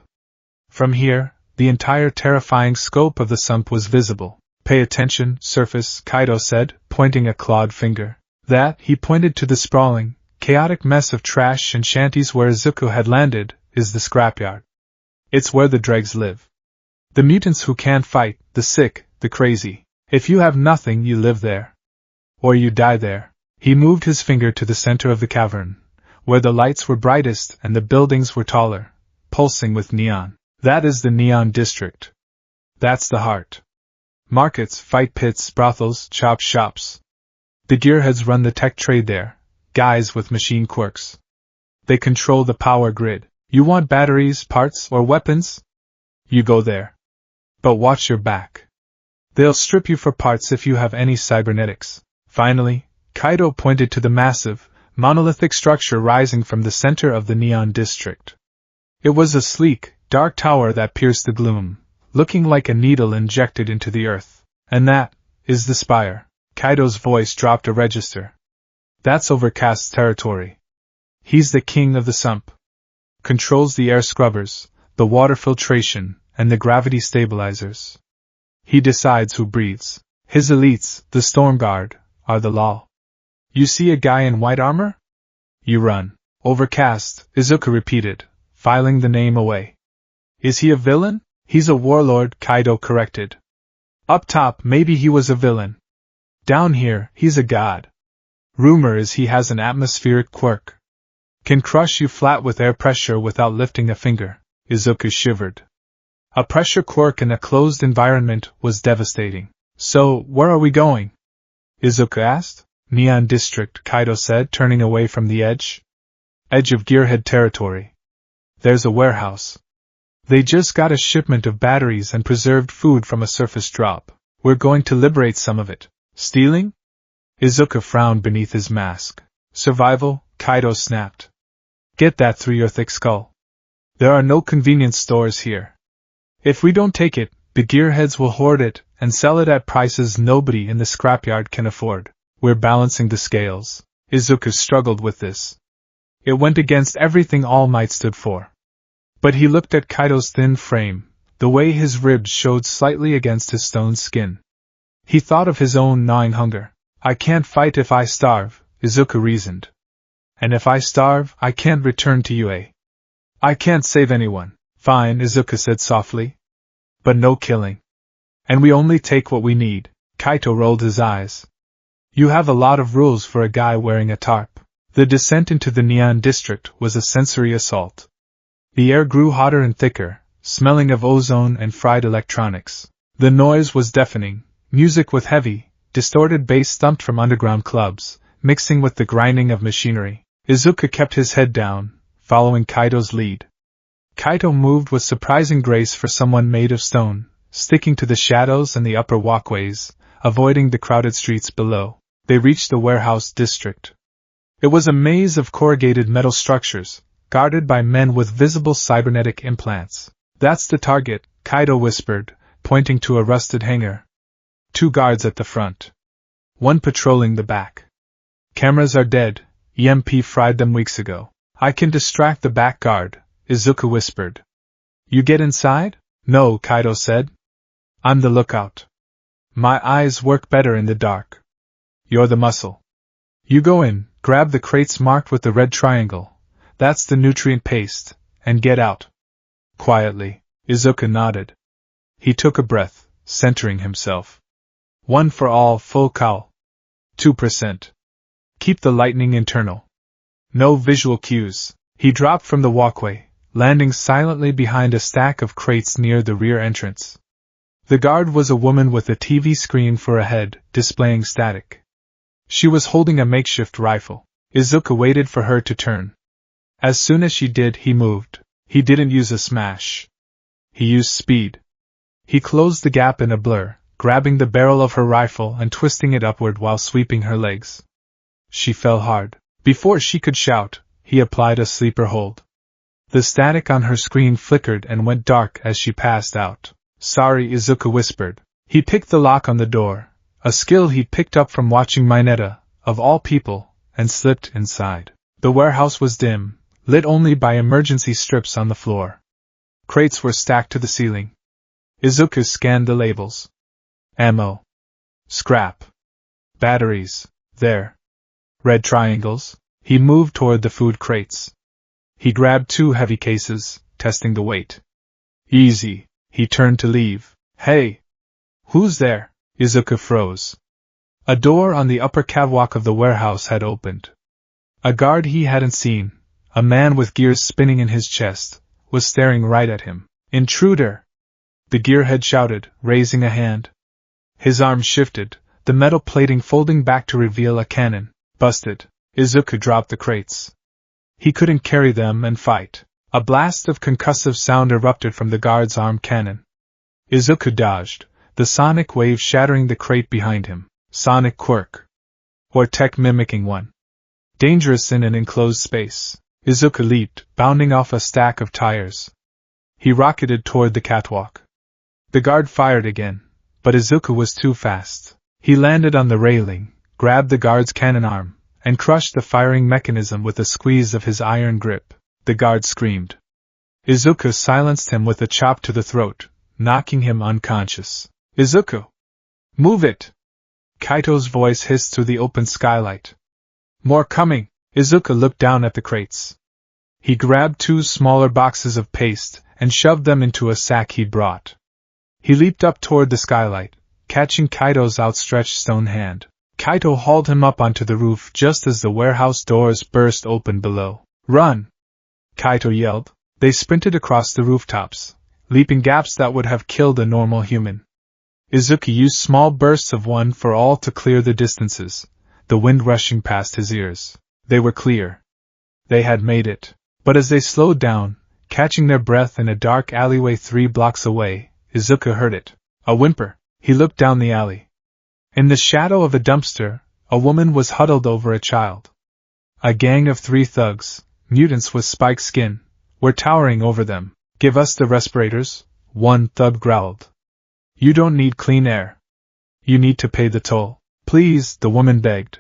From here, the entire terrifying scope of the sump was visible. Pay attention, surface, Kaito said, pointing a clawed finger. That, he pointed to the sprawling, chaotic mess of trash and shanties where Izuku had landed, is the scrapyard. It's where the dregs live. The mutants who can't fight, the sick, the crazy. If you have nothing, you live there. Or you die there. He moved his finger to the center of the cavern, where the lights were brightest and the buildings were taller, pulsing with neon. That is the Neon District. That's the heart. Markets, fight pits, brothels, chop shops. The gearheads run the tech trade there, guys with machine quirks. They control the power grid. You want batteries, parts, or weapons? You go there. But watch your back. They'll strip you for parts if you have any cybernetics. Finally, Kaido pointed to the massive, monolithic structure rising from the center of the Neon District. It was a sleek, dark tower that pierced the gloom, looking like a needle injected into the earth. And that is the spire. Kaido's voice dropped a register. That's Overcast's territory. He's the king of the sump. Controls the air scrubbers, the water filtration, and the gravity stabilizers. He decides who breathes. His elites, the Storm Guard, are the law. You see a guy in white armor? You run. Overcast, Izuku repeated, filing the name away. Is he a villain? He's a warlord, Kaido corrected. Up top, maybe he was a villain. Down here, he's a god. Rumor is he has an atmospheric quirk. Can crush you flat with air pressure without lifting a finger. Izuku shivered. A pressure quirk in a closed environment was devastating. So, where are we going? Izuku asked. Neon District, Kaido said, turning away from the edge. Edge of Gearhead territory. There's a warehouse. They just got a shipment of batteries and preserved food from a surface drop. We're going to liberate some of it. Stealing? Izuku frowned beneath his mask. Survival, Kaido snapped. Get that through your thick skull. There are no convenience stores here. If we don't take it, the gearheads will hoard it and sell it at prices nobody in the scrapyard can afford. We're balancing the scales. Izuku struggled with this. It went against everything All Might stood for. But he looked at Kaido's thin frame, the way his ribs showed slightly against his stone skin. He thought of his own gnawing hunger. I can't fight if I starve, Izuku reasoned. And if I starve, I can't return to UA. I can't save anyone. Fine, Izuku said softly. But no killing. And we only take what we need. Kaito rolled his eyes. You have a lot of rules for a guy wearing a tarp. The descent into the Neon District was a sensory assault. The air grew hotter and thicker, smelling of ozone and fried electronics. The noise was deafening, music with heavy, distorted bass thumped from underground clubs, mixing with the grinding of machinery. Izuku kept his head down, following Kaido's lead. Kaito moved with surprising grace for someone made of stone, sticking to the shadows and the upper walkways, avoiding the crowded streets below. They reached the warehouse district. It was a maze of corrugated metal structures, guarded by men with visible cybernetic implants. That's the target, Kaido whispered, pointing to a rusted hangar. 2 guards at the front. 1 patrolling the back. Cameras are dead, EMP fried them weeks ago. I can distract the back guard, Izuku whispered. You get inside? No, Kaido said. I'm the lookout. My eyes work better in the dark. You're the muscle. You go in, grab the crates marked with the red triangle. That's the nutrient paste, and get out. Quietly, Izuku nodded. He took a breath, centering himself. 1 for all, full cowl. 2%. Keep the lightning internal. No visual cues. He dropped from the walkway, landing silently behind a stack of crates near the rear entrance. The guard was a woman with a TV screen for a head, displaying static. She was holding a makeshift rifle. Izuku waited for her to turn. As soon as she did, he moved. He didn't use a smash. He used speed. He closed the gap in a blur, grabbing the barrel of her rifle and twisting it upward while sweeping her legs. She fell hard. Before she could shout, he applied a sleeper hold. The static on her screen flickered and went dark as she passed out. Sorry, Izuku whispered. He picked the lock on the door, a skill he picked up from watching Mineta, of all people, and slipped inside. The warehouse was dim, lit only by emergency strips on the floor. Crates were stacked to the ceiling. Izuku scanned the labels. Ammo. Scrap. Batteries. There. Red triangles. He moved toward the food crates. He grabbed 2 heavy cases, testing the weight. Easy. He turned to leave. Hey! Who's there? Izuku froze. A door on the upper catwalk of the warehouse had opened. A guard he hadn't seen, a man with gears spinning in his chest, was staring right at him. Intruder! The gearhead shouted, raising a hand. His arm shifted, the metal plating folding back to reveal a cannon. Busted. Izuku dropped the crates. He couldn't carry them and fight. A blast of concussive sound erupted from the guard's arm cannon. Izuku dodged, the sonic wave shattering the crate behind him. Sonic quirk. Or tech mimicking one. Dangerous in an enclosed space. Izuku leaped, bounding off a stack of tires. He rocketed toward the catwalk. The guard fired again, but Izuku was too fast. He landed on the railing, grabbed the guard's cannon arm, and crushed the firing mechanism with a squeeze of his iron grip. The guard screamed. Izuku silenced him with a chop to the throat, knocking him unconscious. Izuku! Move it! Kaito's voice hissed through the open skylight. More coming! Izuku looked down at the crates. He grabbed 2 smaller boxes of paste and shoved them into a sack he'd brought. He leaped up toward the skylight, catching Kaito's outstretched stone hand. Kaito hauled him up onto the roof just as the warehouse doors burst open below. Run! Kaito yelled. They sprinted across the rooftops, leaping gaps that would have killed a normal human. Izuku used small bursts of one for all to clear the distances, the wind rushing past his ears. They were clear. They had made it. But as they slowed down, catching their breath in a dark alleyway 3 blocks away, Izuku heard it. A whimper. He looked down the alley. In the shadow of a dumpster, a woman was huddled over a child. A gang of 3 thugs, mutants with spiked skin, were towering over them. Give us the respirators, one thug growled. You don't need clean air. You need to pay the toll. Please, the woman begged.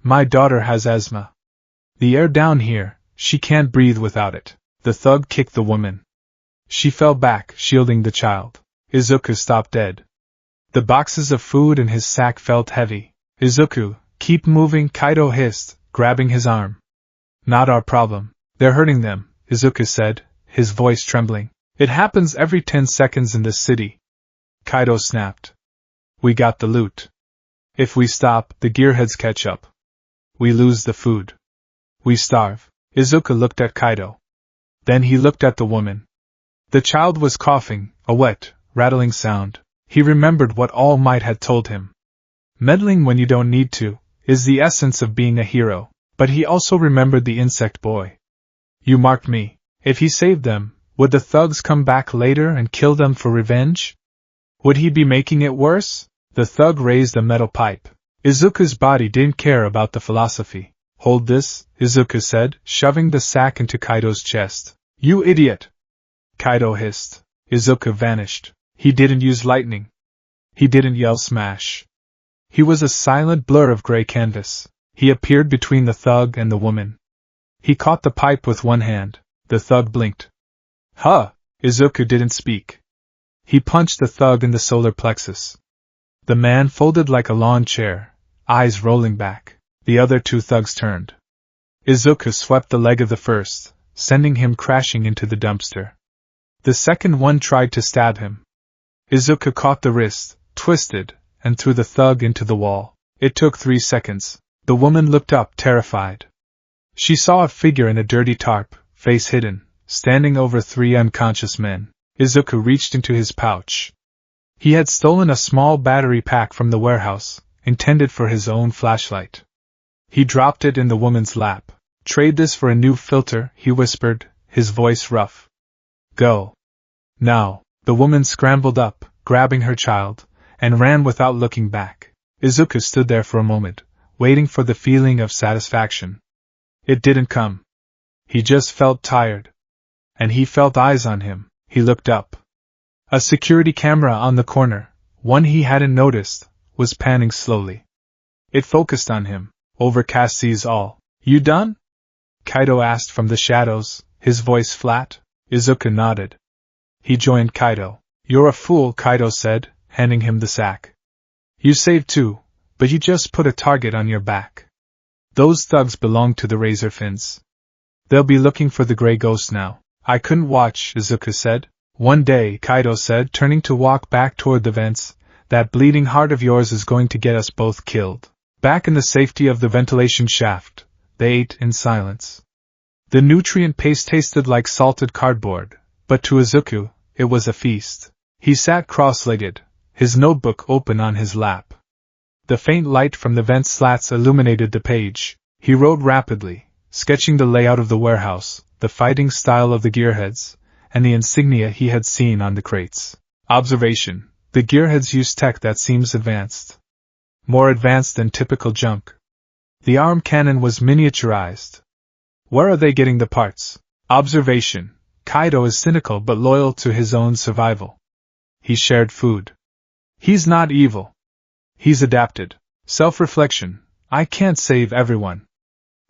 My daughter has asthma. The air down here, she can't breathe without it. The thug kicked the woman. She fell back, shielding the child. Izuku stopped dead. The boxes of food in his sack felt heavy. Izuku, keep moving, Kaito hissed, grabbing his arm. Not our problem. They're hurting them, Izuku said, his voice trembling. It happens every 10 seconds in this city. Kaito snapped. We got the loot. If we stop, the gearheads catch up. We lose the food. We starve. Izuku looked at Kaito. Then he looked at the woman. The child was coughing, a wet, rattling sound. He remembered what All Might had told him. Meddling when you don't need to is the essence of being a hero, but he also remembered the insect boy. You marked me. If he saved them, would the thugs come back later and kill them for revenge? Would he be making it worse? The thug raised a metal pipe. Izuku's body didn't care about the philosophy. Hold this, Izuku said, shoving the sack into Kaito's chest. You idiot! Kaito hissed. Izuku vanished. He didn't use lightning. He didn't yell smash. He was a silent blur of gray canvas. He appeared between the thug and the woman. He caught the pipe with one hand. The thug blinked. Huh! Izuku didn't speak. He punched the thug in the solar plexus. The man folded like a lawn chair, eyes rolling back. The other 2 thugs turned. Izuku swept the leg of the first, sending him crashing into the dumpster. The second one tried to stab him. Izuku caught the wrist, twisted, and threw the thug into the wall. It took 3 seconds. The woman looked up, terrified. She saw a figure in a dirty tarp, face hidden, standing over 3 unconscious men. Izuku reached into his pouch. He had stolen a small battery pack from the warehouse, intended for his own flashlight. He dropped it in the woman's lap. Trade this for a new filter, he whispered, his voice rough. Go. Now. The woman scrambled up, grabbing her child, and ran without looking back. Izuku stood there for a moment, waiting for the feeling of satisfaction. It didn't come. He just felt tired. And he felt eyes on him. He looked up. A security camera on the corner, one he hadn't noticed, was panning slowly. It focused on him. Overcast sees all. You done? Kaito asked from the shadows, his voice flat. Izuku nodded. He joined Kaito. You're a fool, Kaito said, handing him the sack. You saved 2, but you just put a target on your back. Those thugs belong to the Razor Fins. They'll be looking for the Grey Ghost now. I couldn't watch, Izuku said. One day, Kaito said, turning to walk back toward the vents, that bleeding heart of yours is going to get us both killed. Back in the safety of the ventilation shaft, they ate in silence. The nutrient paste tasted like salted cardboard, but to Izuku, it was a feast. He sat cross-legged, his notebook open on his lap. The faint light from the vent slats illuminated the page. He wrote rapidly, sketching the layout of the warehouse, the fighting style of the gearheads, and the insignia he had seen on the crates. Observation: the gearheads use tech that seems advanced. More advanced than typical junk. The arm cannon was miniaturized. Where are they getting the parts? Observation: Kaido is cynical but loyal to his own survival. He shared food. He's not evil. He's adapted. Self-reflection: I can't save everyone.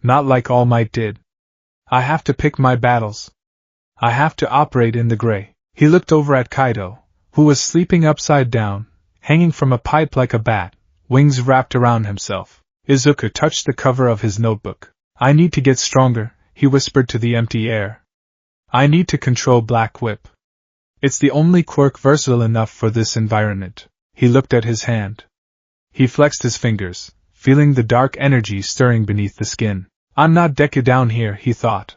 Not like All Might did. I have to pick my battles. I have to operate in the gray. He looked over at Kaido, who was sleeping upside down, hanging from a pipe like a bat, wings wrapped around himself. Izuku touched the cover of his notebook. I need to get stronger, he whispered to the empty air. I need to control Black Whip. It's the only quirk versatile enough for this environment. He looked at his hand. He flexed his fingers, feeling the dark energy stirring beneath the skin. I'm not Deku down here, he thought.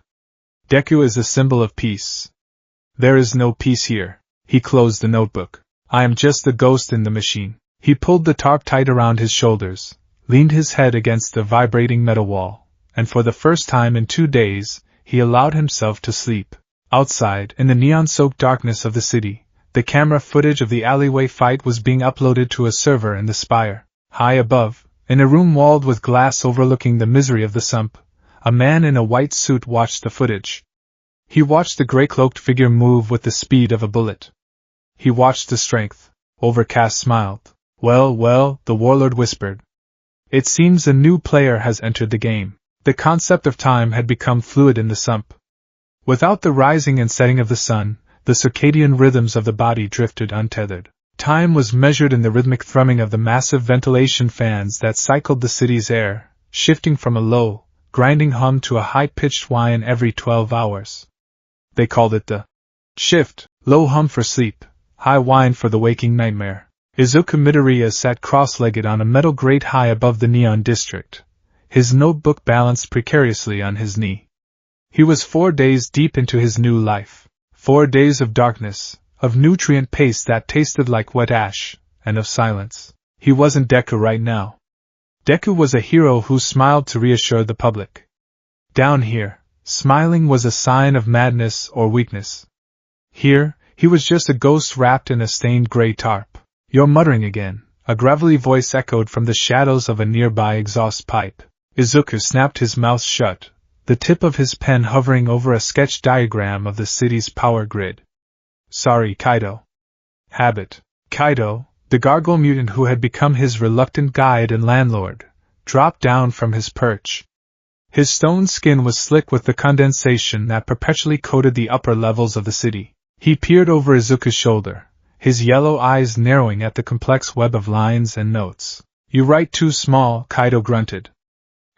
Deku is a symbol of peace. There is no peace here. He closed the notebook. I am just the ghost in the machine. He pulled the tarp tight around his shoulders, leaned his head against the vibrating metal wall, and for the first time in 2 days, he allowed himself to sleep. Outside, in the neon-soaked darkness of the city, the camera footage of the alleyway fight was being uploaded to a server in the spire. High above, in a room walled with glass overlooking the misery of the sump, a man in a white suit watched the footage. He watched the gray-cloaked figure move with the speed of a bullet. He watched the strength. Overcast smiled. Well, the warlord whispered. It seems a new player has entered the game. The concept of time had become fluid in the sump. Without the rising and setting of the sun, the circadian rhythms of the body drifted untethered. Time was measured in the rhythmic thrumming of the massive ventilation fans that cycled the city's air, shifting from a low, grinding hum to a high-pitched whine every 12 hours. They called it the shift, low hum for sleep, high whine for the waking nightmare. Izuku Midoriya sat cross-legged on a metal grate high above the neon district, his notebook balanced precariously on his knee. He was 4 days deep into his new life. 4 days of darkness, of nutrient paste that tasted like wet ash, and of silence. He wasn't Deku right now. Deku was a hero who smiled to reassure the public. Down here, smiling was a sign of madness or weakness. Here, he was just a ghost wrapped in a stained gray tarp. You're muttering again, a gravelly voice echoed from the shadows of a nearby exhaust pipe. Izuku snapped his mouth shut, the tip of his pen hovering over a sketch diagram of the city's power grid. Sorry, Kaido. Habit. Kaido, the gargoyle mutant who had become his reluctant guide and landlord, dropped down from his perch. His stone skin was slick with the condensation that perpetually coated the upper levels of the city. He peered over Izuku's shoulder, his yellow eyes narrowing at the complex web of lines and notes. You write too small, Kaido grunted.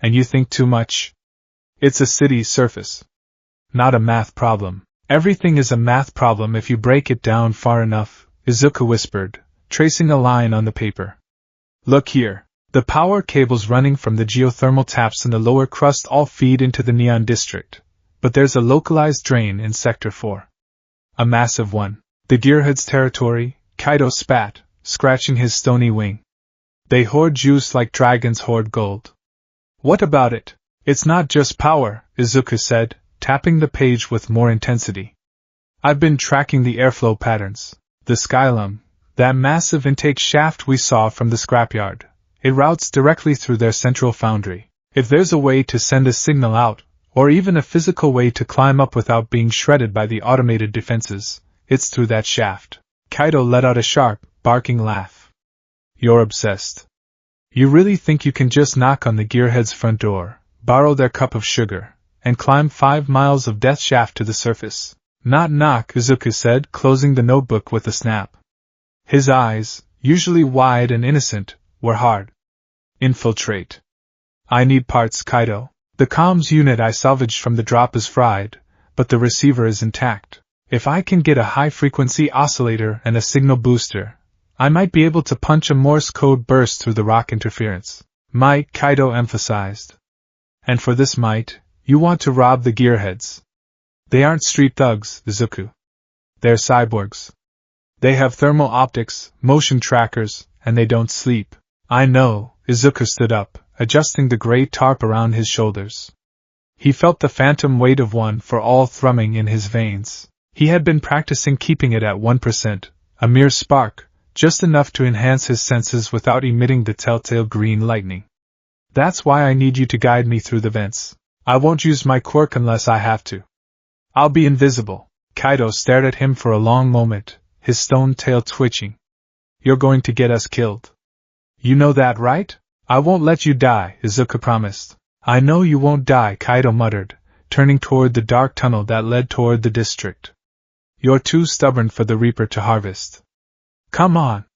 And you think too much? It's a city surface. Not a math problem. Everything is a math problem if you break it down far enough, Izuku whispered, tracing a line on the paper. Look here. The power cables running from the geothermal taps in the lower crust all feed into the neon district, but there's a localized drain in Sector 4. A massive one. The gearhead's territory, Kaido spat, scratching his stony wing. They hoard juice like dragons hoard gold. What about it? It's not just power, Izuku said, tapping the page with more intensity. I've been tracking the airflow patterns. The Skylum, that massive intake shaft we saw from the scrapyard, it routes directly through their central foundry. If there's a way to send a signal out, or even a physical way to climb up without being shredded by the automated defenses, it's through that shaft. Kaido let out a sharp, barking laugh. You're obsessed. You really think you can just knock on the gearhead's front door, borrow their cup of sugar, and climb 5 miles of death shaft to the surface? Not knock, Izuku said, closing the notebook with a snap. His eyes, usually wide and innocent, were hard. Infiltrate. I need parts, Kaido. The comms unit I salvaged from the drop is fried, but the receiver is intact. If I can get a high-frequency oscillator and a signal booster, I might be able to punch a Morse code burst through the rock interference. Might, Kaido emphasized. And for this might, you want to rob the gearheads. They aren't street thugs, Izuku. They're cyborgs. They have thermal optics, motion trackers, and they don't sleep. I know. Izuku stood up, adjusting the gray tarp around his shoulders. He felt the phantom weight of one for all thrumming in his veins. He had been practicing keeping it at 1%, a mere spark, just enough to enhance his senses without emitting the telltale green lightning. That's why I need you to guide me through the vents. I won't use my quirk unless I have to. I'll be invisible. Kaido stared at him for a long moment, his stone tail twitching. You're going to get us killed. You know that, right? I won't let you die, Izuku promised. I know you won't die, Kaido muttered, turning toward the dark tunnel that led toward the district. You're too stubborn for the Reaper to harvest. Come on.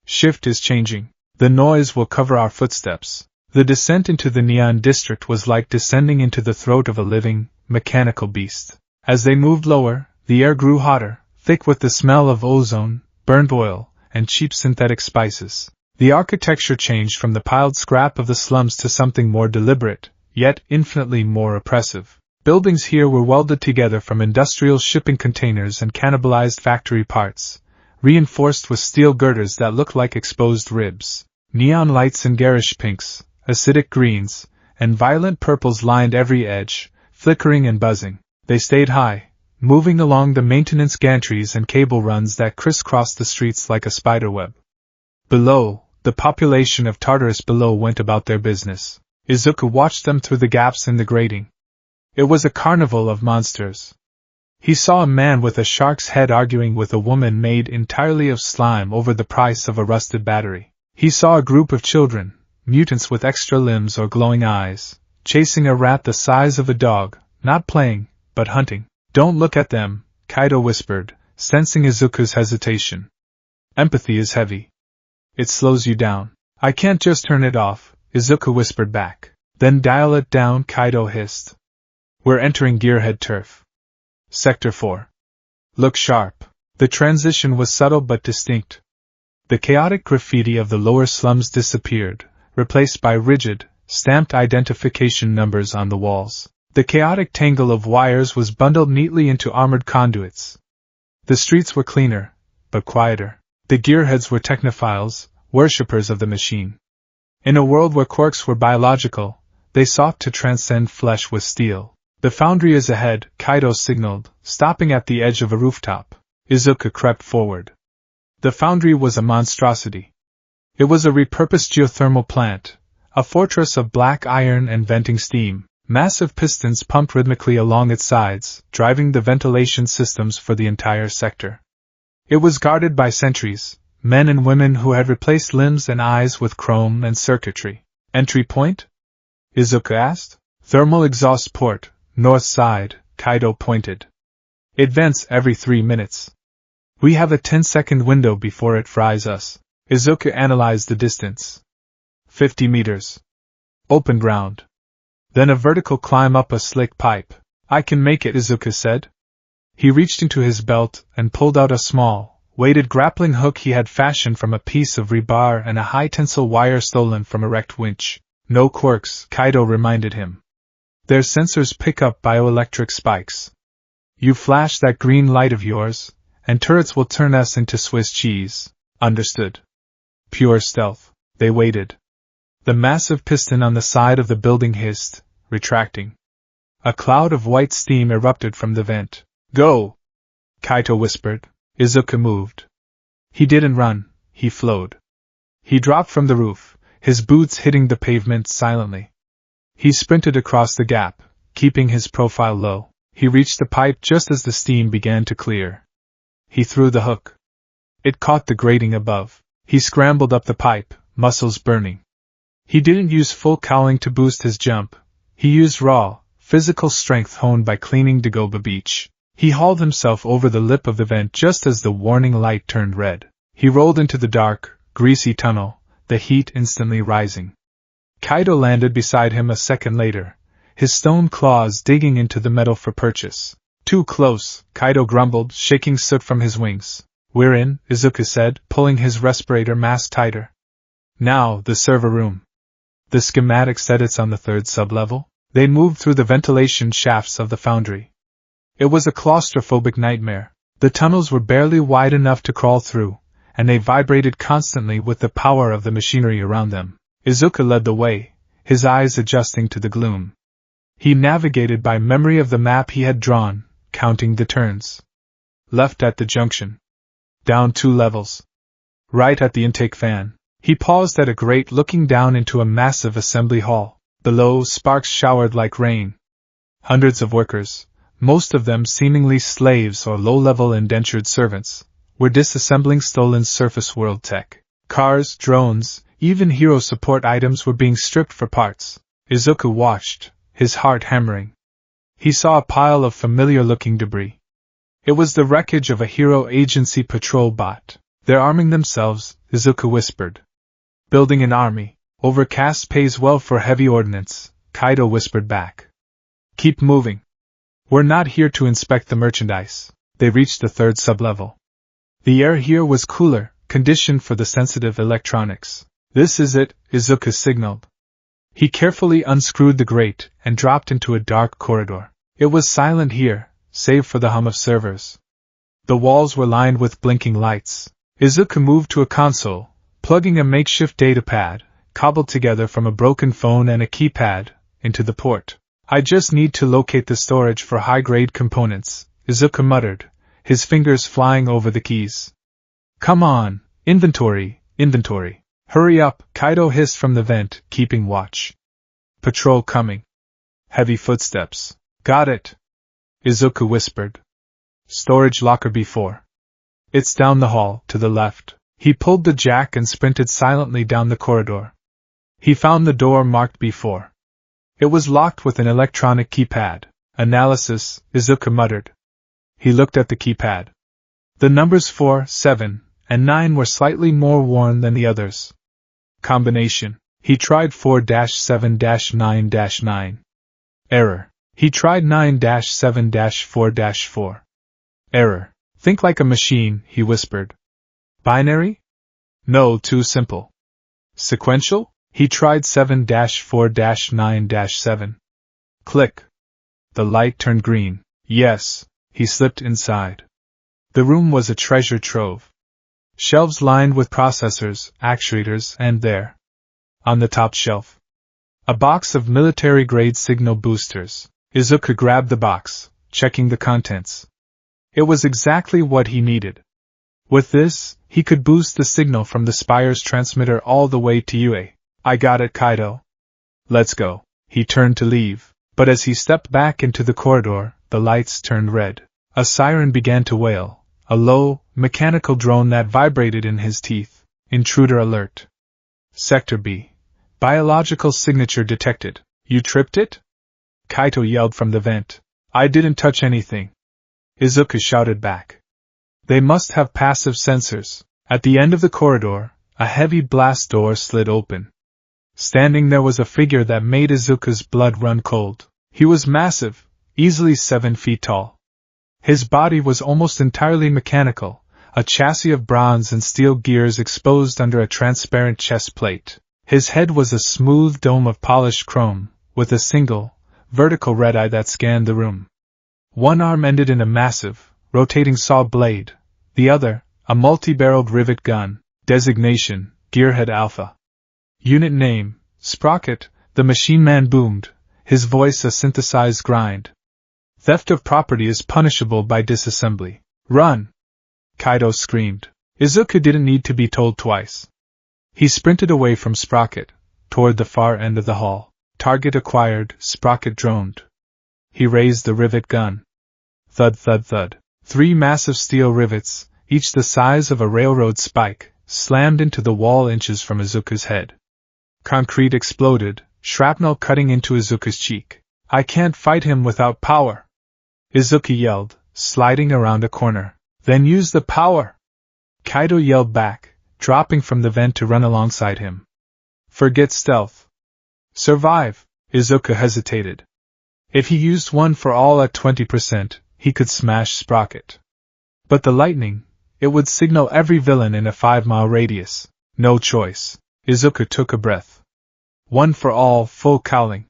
Shift is changing. The noise will cover our footsteps. The descent into the Neon District was like descending into the throat of a living, mechanical beast. As they moved lower, the air grew hotter, thick with the smell of ozone, burnt oil, and cheap synthetic spices. The architecture changed from the piled scrap of the slums to something more deliberate, yet infinitely more oppressive. Buildings here were welded together from industrial shipping containers and cannibalized factory parts, reinforced with steel girders that looked like exposed ribs. Neon lights in garish pinks, acidic greens, and violent purples lined every edge, flickering and buzzing. They stayed high, moving along the maintenance gantries and cable runs that crisscrossed the streets like a spiderweb. Below, the population of Tartarus below went about their business. Izuku watched them through the gaps in the grating. It was a carnival of monsters. He saw a man with a shark's head arguing with a woman made entirely of slime over the price of a rusted battery. He saw a group of children, mutants with extra limbs or glowing eyes, chasing a rat the size of a dog, not playing, but hunting. Don't look at them, Kaido whispered, sensing Izuku's hesitation. Empathy is heavy. It slows you down. I can't just turn it off, Izuku whispered back. Then dial it down, Kaido hissed. We're entering Gearhead Turf. Sector 4. Look sharp. The transition was subtle but distinct. The chaotic graffiti of the lower slums disappeared, replaced by rigid, stamped identification numbers on the walls. The chaotic tangle of wires was bundled neatly into armored conduits. The streets were cleaner, but quieter. The gearheads were technophiles, worshippers of the machine. In a world where quirks were biological, they sought to transcend flesh with steel. The foundry is ahead, Kaido signaled, stopping at the edge of a rooftop. Izuku crept forward. The foundry was a monstrosity. It was a repurposed geothermal plant, a fortress of black iron and venting steam. Massive pistons pumped rhythmically along its sides, driving the ventilation systems for the entire sector. It was guarded by sentries, men and women who had replaced limbs and eyes with chrome and circuitry. Entry point? Izuku asked. Thermal exhaust port, north side, Kaido pointed. It vents every 3 minutes. We have a 10-second window before it fries us. Izuku analyzed the distance. 50 meters. Open ground. Then a vertical climb up a slick pipe. I can make it, Izuku said. He reached into his belt and pulled out a small, weighted grappling hook he had fashioned from a piece of rebar and a high-tensile wire stolen from a wrecked winch. No quirks, Kaido reminded him. Their sensors pick up bioelectric spikes. You flash that green light of yours, and turrets will turn us into Swiss cheese. Understood. Pure stealth. They waited. The massive piston on the side of the building hissed, retracting. A cloud of white steam erupted from the vent. Go! Kaito whispered. Izuku moved. He didn't run, he flowed. He dropped from the roof, his boots hitting the pavement silently. He sprinted across the gap, keeping his profile low. He reached the pipe just as the steam began to clear. He threw the hook. It caught the grating above. He scrambled up the pipe, muscles burning. He didn't use full cowling to boost his jump. He used raw, physical strength honed by cleaning Dagoba Beach. He hauled himself over the lip of the vent just as the warning light turned red. He rolled into the dark, greasy tunnel, the heat instantly rising. Kaido landed beside him a second later, his stone claws digging into the metal for purchase. Too close, Kaido grumbled, shaking soot from his wings. We're in, Izuku said, pulling his respirator mask tighter. Now, the server room. The schematic said it's on the 3rd sublevel. They moved through the ventilation shafts of the foundry. It was a claustrophobic nightmare. The tunnels were barely wide enough to crawl through, and they vibrated constantly with the power of the machinery around them. Izuku led the way, his eyes adjusting to the gloom. He navigated by memory of the map he had drawn, counting the turns. Left at the junction. Down 2 levels. Right at the intake fan. He paused at a grate looking down into a massive assembly hall. Below, sparks showered like rain. Hundreds of workers, most of them seemingly slaves or low-level indentured servants, were disassembling stolen surface world tech. Cars, drones, even hero support items were being stripped for parts. Izuku watched, his heart hammering. He saw a pile of familiar-looking debris. It was the wreckage of a hero agency patrol bot. They're arming themselves, Izuku whispered. Building an army. Overcast pays well for heavy ordnance, Kaido whispered back. Keep moving. We're not here to inspect the merchandise. They reached the 3rd sublevel. The air here was cooler, conditioned for the sensitive electronics. This is it, Izuku signaled. He carefully unscrewed the grate and dropped into a dark corridor. It was silent here, save for the hum of servers. The walls were lined with blinking lights. Izuku moved to a console, plugging a makeshift datapad, cobbled together from a broken phone and a keypad, into the port. I just need to locate the storage for high-grade components, Izuku muttered, his fingers flying over the keys. Come on, inventory. Hurry up, Kaido hissed from the vent, keeping watch. Patrol coming. Heavy footsteps. Got it. Izuku whispered. Storage locker B4. It's down the hall, to the left. He pulled the jack and sprinted silently down the corridor. He found the door marked B4. It was locked with an electronic keypad. Analysis, Izuku muttered. He looked at the keypad. The numbers 4, 7, and 9 were slightly more worn than the others. Combination. He tried 4-7-9-9. Error. He tried 9-7-4-4. Error. Think like a machine, he whispered. Binary? No, too simple. Sequential? He tried 7-4-9-7. Click. The light turned green. Yes, he slipped inside. The room was a treasure trove. Shelves lined with processors, actuators, and there, on the top shelf, a box of military-grade signal boosters. Izuku grabbed the box, checking the contents. It was exactly what he needed. With this, he could boost the signal from the Spire's transmitter all the way to UA. I got it, Kaido. Let's go. He turned to leave, but as he stepped back into the corridor, the lights turned red. A siren began to wail, a low, mechanical drone that vibrated in his teeth. Intruder alert. Sector B. Biological signature detected. You tripped it? Kaido yelled from the vent. I didn't touch anything. Izuku shouted back. They must have passive sensors. At the end of the corridor, a heavy blast door slid open. Standing there was a figure that made Izuku's blood run cold. He was massive, easily 7 feet tall. His body was almost entirely mechanical, a chassis of bronze and steel gears exposed under a transparent chest plate. His head was a smooth dome of polished chrome, with a single, vertical red eye that scanned the room. One arm ended in a massive, rotating saw blade, the other, a multi-barreled rivet gun. Designation, Gearhead Alpha. Unit name, Sprocket. The machine man boomed, his voice a synthesized grind. Theft of property is punishable by disassembly. Run! Kaido screamed. Izuku didn't need to be told twice. He sprinted away from Sprocket, toward the far end of the hall. Target acquired, Sprocket droned. He raised the rivet gun. Thud thud thud. 3 massive steel rivets, each the size of a railroad spike, slammed into the wall inches from Izuku's head. Concrete exploded, shrapnel cutting into Izuku's cheek. I can't fight him without power! Izuku yelled, sliding around a corner. Then use the power! Kaido yelled back, dropping from the vent to run alongside him. Forget stealth. Survive! Izuku hesitated. If he used one for all at 20%, he could smash Sprocket. But the lightning, it would signal every villain in a 5-mile radius. No choice. Izuku took a breath. One for all, full cowling.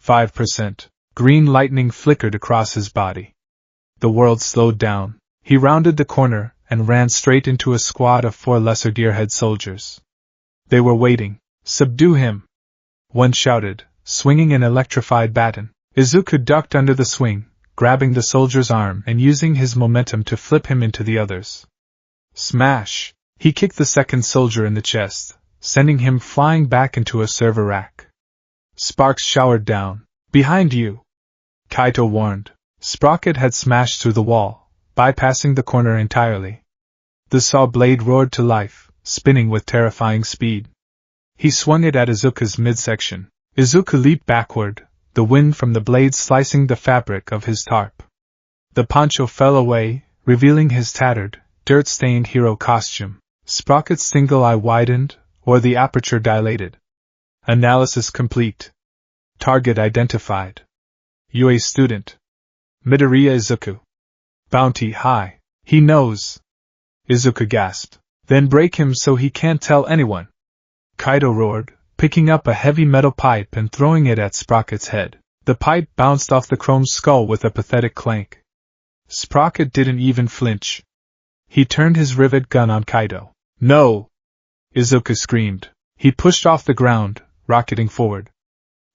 5%. Green lightning flickered across his body. The world slowed down. He rounded the corner and ran straight into a squad of 4 lesser deerhead soldiers. They were waiting. "Subdue him!" one shouted, swinging an electrified baton. Izuku ducked under the swing, grabbing the soldier's arm and using his momentum to flip him into the others. Smash! He kicked the second soldier in the chest, sending him flying back into a server rack. Sparks showered down. "Behind you!" Kaito warned. Sprocket had smashed through the wall, bypassing the corner entirely. The saw blade roared to life, spinning with terrifying speed. He swung it at Izuku's midsection. Izuku leaped backward, the wind from the blade slicing the fabric of his tarp. The poncho fell away, revealing his tattered, dirt-stained hero costume. Sprocket's single eye widened, or the aperture dilated. Analysis complete. Target identified. UA student. Midoriya Izuku. Bounty high. He knows. Izuku gasped. Then break him so he can't tell anyone. Kaito roared, picking up a heavy metal pipe and throwing it at Sprocket's head. The pipe bounced off the chrome skull with a pathetic clank. Sprocket didn't even flinch. He turned his rivet gun on Kaito. "No!" Izuku screamed. He pushed off the ground, rocketing forward.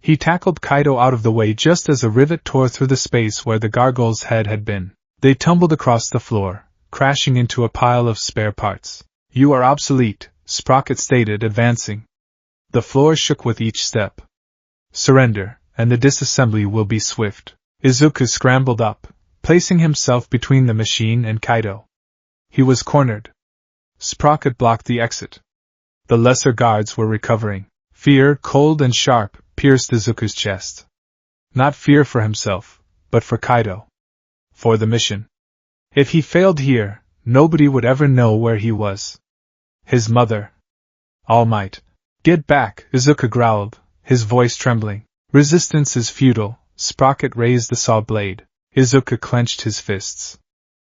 He tackled Kaito out of the way just as a rivet tore through the space where the gargoyle's head had been. They tumbled across the floor, crashing into a pile of spare parts. "You are obsolete," Sprocket stated, advancing. The floor shook with each step. "Surrender, and the disassembly will be swift." Izuku scrambled up, placing himself between the machine and Kaito. He was cornered. Sprocket blocked the exit. The lesser guards were recovering. Fear, cold and sharp, pierced Izuku's chest. Not fear for himself, but for Kaito. For the mission. If he failed here, nobody would ever know where he was. His mother. All Might. "Get back," Izuku growled, his voice trembling. "Resistance is futile." Sprocket raised the saw blade. Izuku clenched his fists.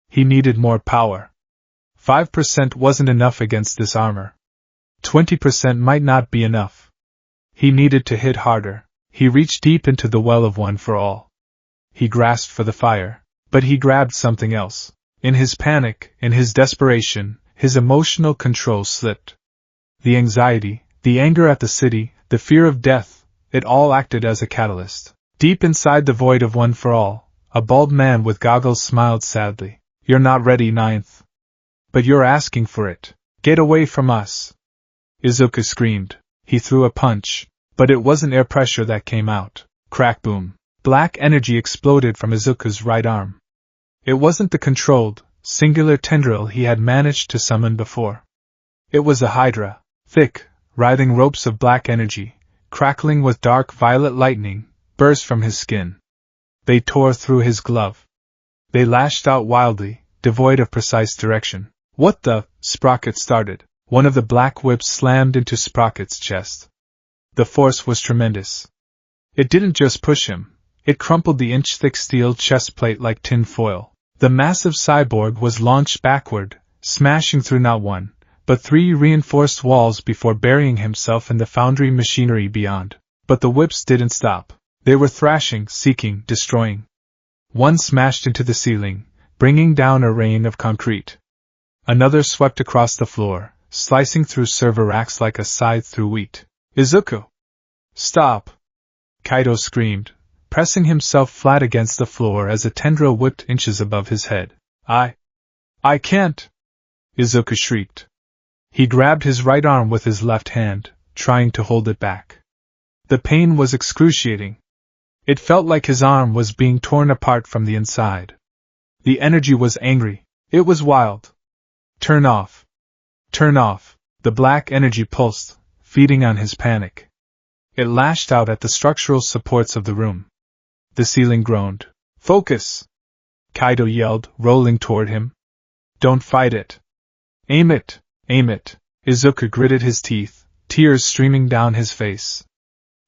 He needed more power. 5% wasn't enough against this armor. 20% might not be enough. He needed to hit harder. He reached deep into the well of One for All. He grasped for the fire, but he grabbed something else. In his panic, in his desperation, his emotional control slipped. The anxiety, the anger at the city, the fear of death, it all acted as a catalyst. Deep inside the void of One for All, a bald man with goggles smiled sadly. "You're not ready, Ninth. But you're asking for it. Get away from us." Izuku screamed. He threw a punch, but it wasn't air pressure that came out. Crack boom. Black energy exploded from Izuku's right arm. It wasn't the controlled, singular tendril he had managed to summon before. It was a hydra, thick, writhing ropes of black energy, crackling with dark violet lightning, burst from his skin. They tore through his glove. They lashed out wildly, devoid of precise direction. "What the?" Sprocket started. One of the black whips slammed into Sprocket's chest. The force was tremendous. It didn't just push him, it crumpled the inch-thick steel chest plate like tin foil. The massive cyborg was launched backward, smashing through not one, but 3 reinforced walls before burying himself in the foundry machinery beyond. But the whips didn't stop. They were thrashing, seeking, destroying. One smashed into the ceiling, bringing down a rain of concrete. Another swept across the floor, slicing through server racks like a scythe through wheat. "Izuku! Stop!" Kaito screamed, pressing himself flat against the floor as a tendril whipped inches above his head. I can't!" Izuku shrieked. He grabbed his right arm with his left hand, trying to hold it back. The pain was excruciating. It felt like his arm was being torn apart from the inside. The energy was angry. It was wild. "Turn off. Turn off." The black energy pulsed, feeding on his panic. It lashed out at the structural supports of the room. The ceiling groaned. "Focus!" Kaito yelled, rolling toward him. "Don't fight it. Aim it! Aim it!" Izuku gritted his teeth, tears streaming down his face.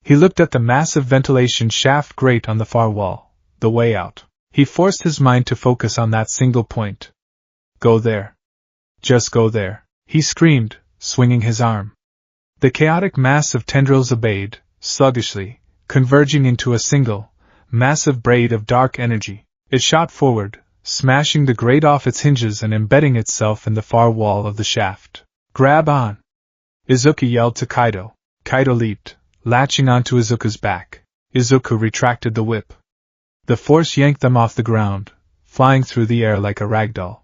He looked at the massive ventilation shaft grate on the far wall, the way out. He forced his mind to focus on that single point. "Go there. Just go there," he screamed, swinging his arm. The chaotic mass of tendrils obeyed, sluggishly, converging into a single, massive braid of dark energy. It shot forward, smashing the grate off its hinges and embedding itself in the far wall of the shaft. Grab on! Izuku yelled to Kaido. Kaido leaped, latching onto Izuku's back. Izuku retracted the whip. The force yanked them off the ground, flying through the air like a ragdoll.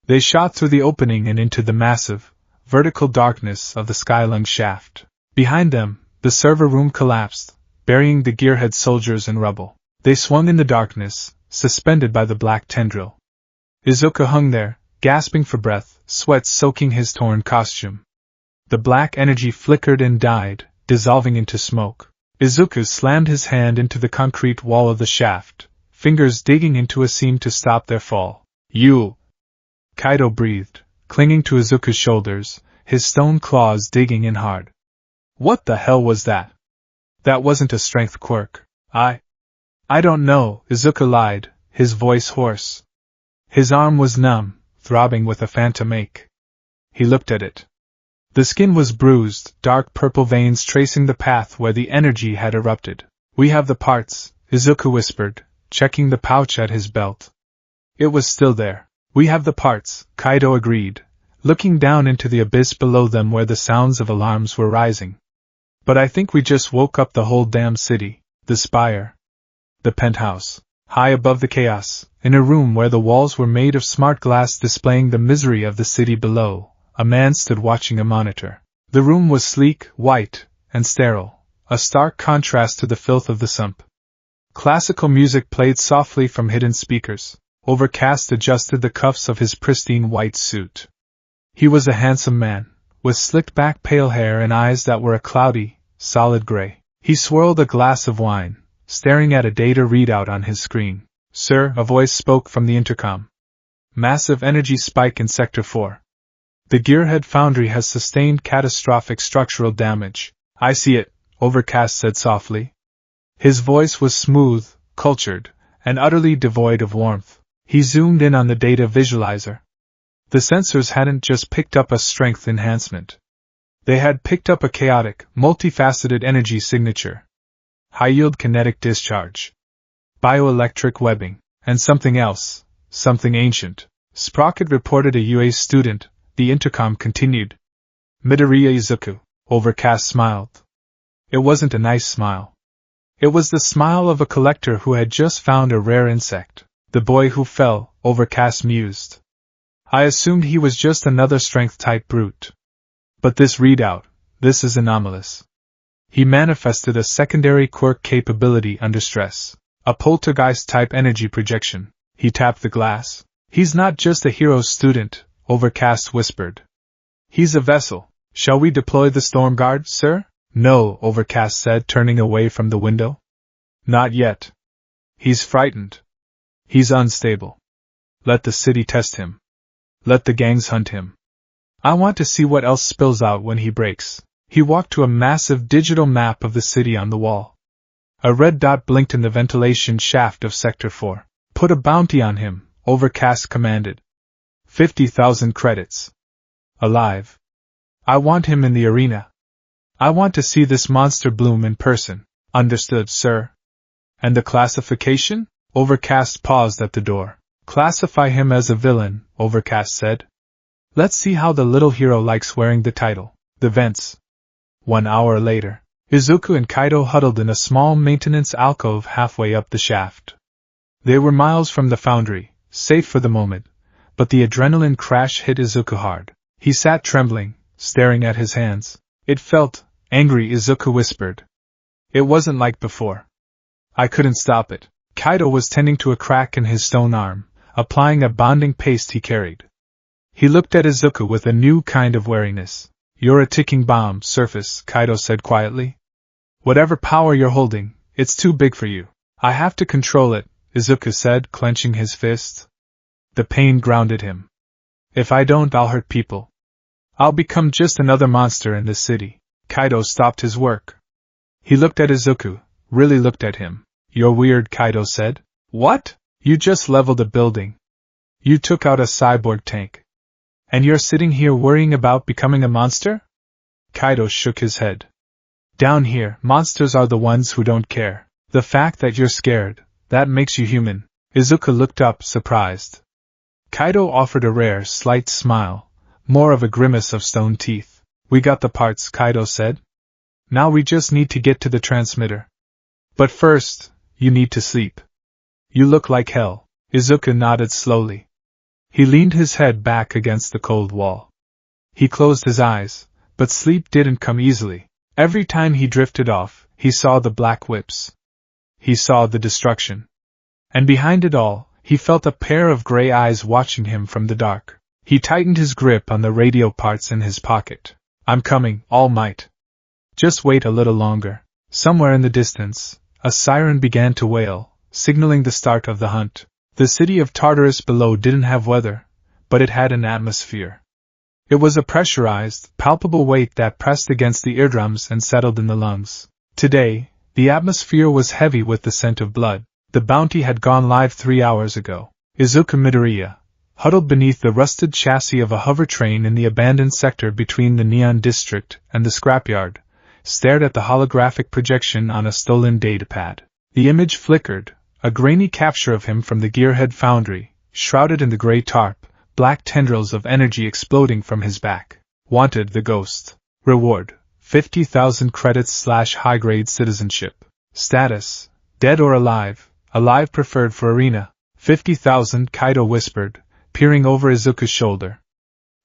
They shot through the opening and into the massive, vertical darkness of the Skylung shaft. Behind them, the server room collapsed, burying the gearhead soldiers in rubble. They swung in the darkness, suspended by the black tendril. Izuku hung there, gasping for breath, sweat soaking his torn costume. The black energy flickered and died, dissolving into smoke. Izuku slammed his hand into the concrete wall of the shaft, fingers digging into a seam to stop their fall. You! Kaido breathed, clinging to Izuku's shoulders, his stone claws digging in hard. What the hell was that? That wasn't a strength quirk. I don't know, Izuku lied, his voice hoarse. His arm was numb, throbbing with a phantom ache. He looked at it. The skin was bruised, dark purple veins tracing the path where the energy had erupted. We have the parts, Izuku whispered, checking the pouch at his belt. It was still there. We have the parts, Kaido agreed, looking down into the abyss below them where the sounds of alarms were rising. But I think we just woke up the whole damn city. The spire. The penthouse. High above the chaos, in a room where the walls were made of smart glass displaying the misery of the city below, a man stood watching a monitor. The room was sleek, white, and sterile, a stark contrast to the filth of the sump. Classical music played softly from hidden speakers. Overcast adjusted the cuffs of his pristine white suit. He was a handsome man, with slicked-back pale hair and eyes that were a cloudy, solid gray. He swirled a glass of wine, staring at a data readout on his screen. Sir, a voice spoke from the intercom. Massive energy spike in Sector 4. The Gearhead Foundry has sustained catastrophic structural damage. I see it, Overcast said softly. His voice was smooth, cultured, and utterly devoid of warmth. He zoomed in on the data visualizer. The sensors hadn't just picked up a strength enhancement. They had picked up a chaotic, multifaceted energy signature. High-yield kinetic discharge. Bioelectric webbing. And something else. Something ancient. Sprocket reported a UA student, the intercom continued. Midoriya Izuku. Overcast smiled. It wasn't a nice smile. It was the smile of a collector who had just found a rare insect. The boy who fell, Overcast mused. I assumed he was just another strength-type brute. But this readout, this is anomalous. He manifested a secondary quirk capability under stress. A poltergeist-type energy projection. He tapped the glass. He's not just a hero student, Overcast whispered. He's a vessel. Shall we deploy the storm guard, sir? No, Overcast said, turning away from the window. Not yet. He's frightened. He's unstable. Let the city test him. Let the gangs hunt him. I want to see what else spills out when he breaks. He walked to a massive digital map of the city on the wall. A red dot blinked in the ventilation shaft of Sector 4. Put a bounty on him, Overcast commanded. 50,000 credits. Alive. I want him in the arena. I want to see this monster bloom in person. Understood, sir. And the classification? Overcast paused at the door. Classify him as a villain, Overcast said. Let's see how the little hero likes wearing the title. The vents. 1 hour later, Izuku and Kaido huddled in a small maintenance alcove halfway up the shaft. They were miles from the foundry, safe for the moment, but the adrenaline crash hit Izuku hard. He sat trembling, staring at his hands. It felt angry, Izuku whispered. It wasn't like before. I couldn't stop it. Kaido was tending to a crack in his stone arm, applying a bonding paste he carried. He looked at Izuku with a new kind of wariness. You're a ticking bomb, Surface, Kaido said quietly. Whatever power you're holding, it's too big for you. I have to control it, Izuku said, clenching his fist. The pain grounded him. If I don't, I'll hurt people. I'll become just another monster in this city. Kaido stopped his work. He looked at Izuku, really looked at him. You're weird, Kaido said. What? You just leveled a building. You took out a cyborg tank. And you're sitting here worrying about becoming a monster? Kaido shook his head. Down here, monsters are the ones who don't care. The fact that you're scared, that makes you human. Izuku looked up, surprised. Kaido offered a rare, slight smile, more of a grimace of stone teeth. We got the parts, Kaido said. Now we just need to get to the transmitter. But first, you need to sleep. You look like hell. Izuku nodded slowly. He leaned his head back against the cold wall. He closed his eyes, but sleep didn't come easily. Every time he drifted off, he saw the black whips. He saw the destruction. And behind it all, he felt a pair of gray eyes watching him from the dark. He tightened his grip on the radio parts in his pocket. I'm coming, All Might. Just wait a little longer. Somewhere in the distance, a siren began to wail, signaling the start of the hunt. The city of Tartarus below didn't have weather, but it had an atmosphere. It was a pressurized, palpable weight that pressed against the eardrums and settled in the lungs. Today, the atmosphere was heavy with the scent of blood. The bounty had gone live 3 hours ago. Izuku Midoriya, huddled beneath the rusted chassis of a hover train in the abandoned sector between the Neon District and the scrapyard, stared at the holographic projection on a stolen datapad. The image flickered, a grainy capture of him from the Gearhead Foundry, shrouded in the gray tarp, black tendrils of energy exploding from his back. Wanted, the ghost. Reward, 50,000 credits / high-grade citizenship. Status, dead or alive. Alive preferred for arena. 50,000, Kaido whispered, peering over Izuku's shoulder.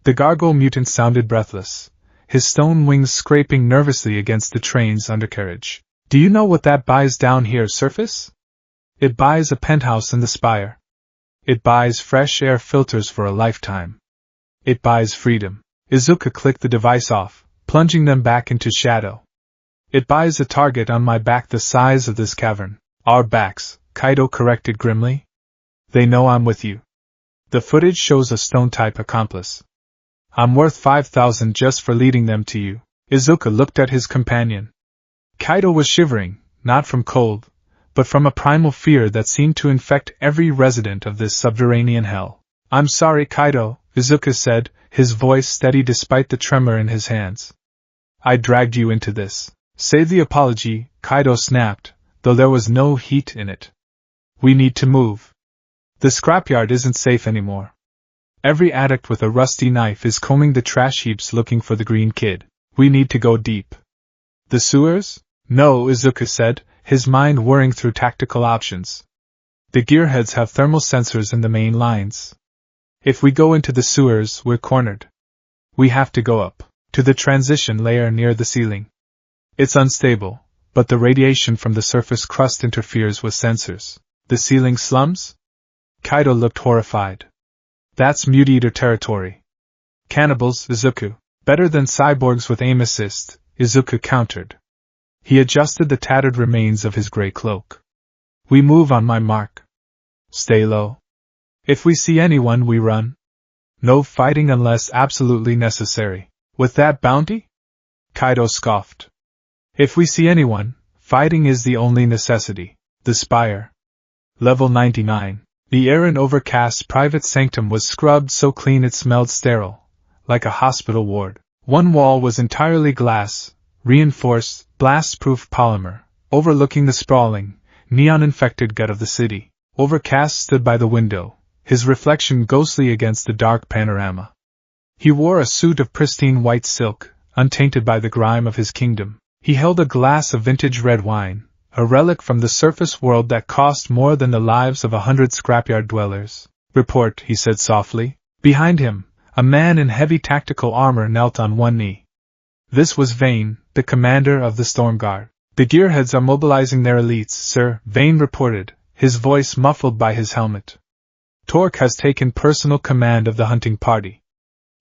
The gargoyle mutant sounded breathless, his stone wings scraping nervously against the train's undercarriage. Do you know what that buys down here, surface? It buys a penthouse in the spire. It buys fresh air filters for a lifetime. It buys freedom. Izuku clicked the device off, plunging them back into shadow. It buys a target on my back the size of this cavern. Our backs, Kaido corrected grimly. They know I'm with you. The footage shows a stone-type accomplice. I'm worth 5,000 just for leading them to you. Izuku looked at his companion. Kaido was shivering, not from cold, but from a primal fear that seemed to infect every resident of this subterranean hell. I'm sorry, Kaido, Izuku said, his voice steady despite the tremor in his hands. I dragged you into this. Save the apology, Kaido snapped, though there was no heat in it. We need to move. The scrapyard isn't safe anymore. Every addict with a rusty knife is combing the trash heaps looking for the green kid. We need to go deep. The sewers? No, Izuku said, his mind whirring through tactical options. The gearheads have thermal sensors in the main lines. If we go into the sewers, we're cornered. We have to go up to the transition layer near the ceiling. It's unstable, but the radiation from the surface crust interferes with sensors. The ceiling slums? Kaido looked horrified. That's Muteater territory. Cannibals, Izuku. Better than cyborgs with aim assist, Izuku countered. He adjusted the tattered remains of his gray cloak. We move on my mark. Stay low. If we see anyone, we run. No fighting unless absolutely necessary. With that bounty? Kaido scoffed. If we see anyone, fighting is the only necessity. The spire. Level 99. The air in Overcast's private sanctum was scrubbed so clean it smelled sterile, like a hospital ward. One wall was entirely glass, reinforced, blast-proof polymer, overlooking the sprawling, neon-infected gut of the city. Overcast stood by the window, his reflection ghostly against the dark panorama. He wore a suit of pristine white silk, untainted by the grime of his kingdom. He held a glass of vintage red wine, a relic from the surface world that cost more than the lives of 100 scrapyard dwellers. Report, he said softly. Behind him, a man in heavy tactical armor knelt on one knee. This was Vayne, the commander of the Storm Guard. The gearheads are mobilizing their elites, sir, Vayne reported, his voice muffled by his helmet. Torque has taken personal command of the hunting party.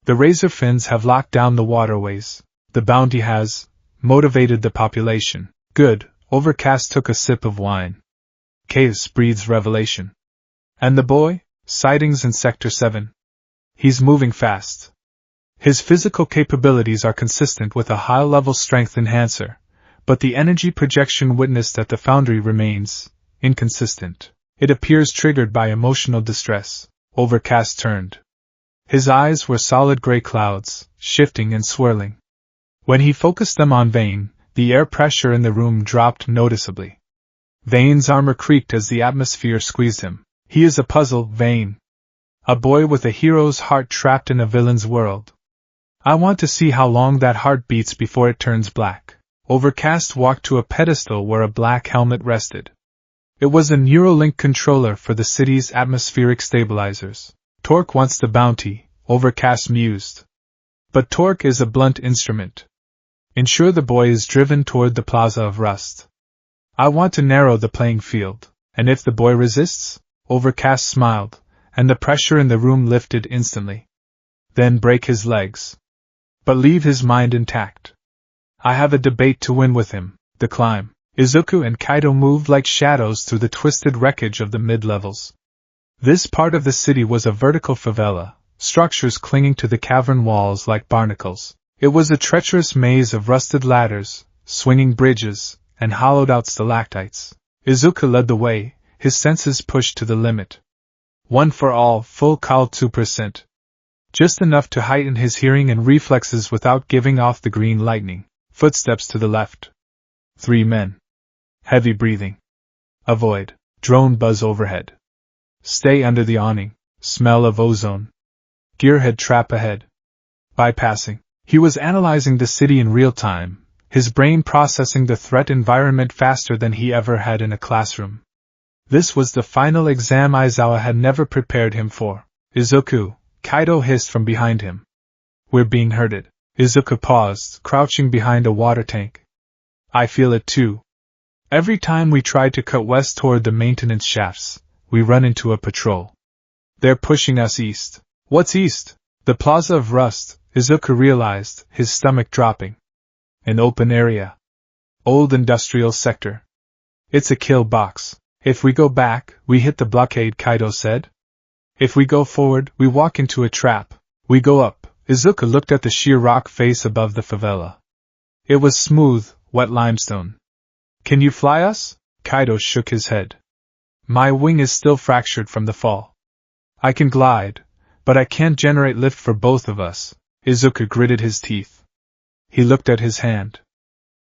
The Razorfins have locked down the waterways. The bounty has motivated the population. Good. Overcast took a sip of wine. Caves breathes revelation. And the boy? Sightings in Sector 7. He's moving fast. His physical capabilities are consistent with a high-level strength enhancer, but the energy projection witnessed at the foundry remains inconsistent. It appears triggered by emotional distress. Overcast turned. His eyes were solid gray clouds, shifting and swirling. When he focused them on Vayne, the air pressure in the room dropped noticeably. Vayne's armor creaked as the atmosphere squeezed him. He is a puzzle, Vane. A boy with a hero's heart trapped in a villain's world. I want to see how long that heart beats before it turns black. Overcast walked to a pedestal where a black helmet rested. It was a Neuralink controller for the city's atmospheric stabilizers. Torque wants the bounty, Overcast mused. But Torque is a blunt instrument. Ensure the boy is driven toward the Plaza of Rust. I want to narrow the playing field, and if the boy resists? Overcast smiled, and the pressure in the room lifted instantly. Then break his legs. But leave his mind intact. I have a debate to win with him, the climb. Izuku and Kaido moved like shadows through the twisted wreckage of the mid-levels. This part of the city was a vertical favela, structures clinging to the cavern walls like barnacles. It was a treacherous maze of rusted ladders, swinging bridges, and hollowed-out stalactites. Izuku led the way, his senses pushed to the limit. One for all, full Cal 2%. Just enough to heighten his hearing and reflexes without giving off the green lightning. Footsteps to the left. 3 men. Heavy breathing. Avoid. Drone buzz overhead. Stay under the awning. Smell of ozone. Gearhead trap ahead. Bypassing. He was analyzing the city in real time, his brain processing the threat environment faster than he ever had in a classroom. This was the final exam Aizawa had never prepared him for. Izuku, Kaido hissed from behind him. We're being herded. Izuku paused, crouching behind a water tank. I feel it too. Every time we try to cut west toward the maintenance shafts, we run into a patrol. They're pushing us east. What's east? The Plaza of Rust, Izuku realized, his stomach dropping. An open area. Old industrial sector. It's a kill box. If we go back, we hit the blockade, Kaido said. If we go forward, we walk into a trap. We go up. Izuku looked at the sheer rock face above the favela. It was smooth, wet limestone. Can you fly us? Kaido shook his head. My wing is still fractured from the fall. I can glide, but I can't generate lift for both of us. Izuku gritted his teeth. He looked at his hand.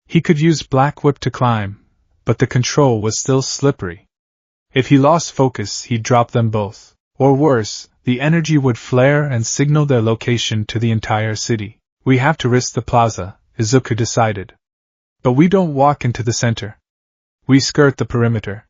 He could use Black Whip to climb, but the control was still slippery. If he lost focus, he'd drop them both. Or worse, the energy would flare and signal their location to the entire city. We have to risk the plaza, Izuku decided. But we don't walk into the center. We skirt the perimeter.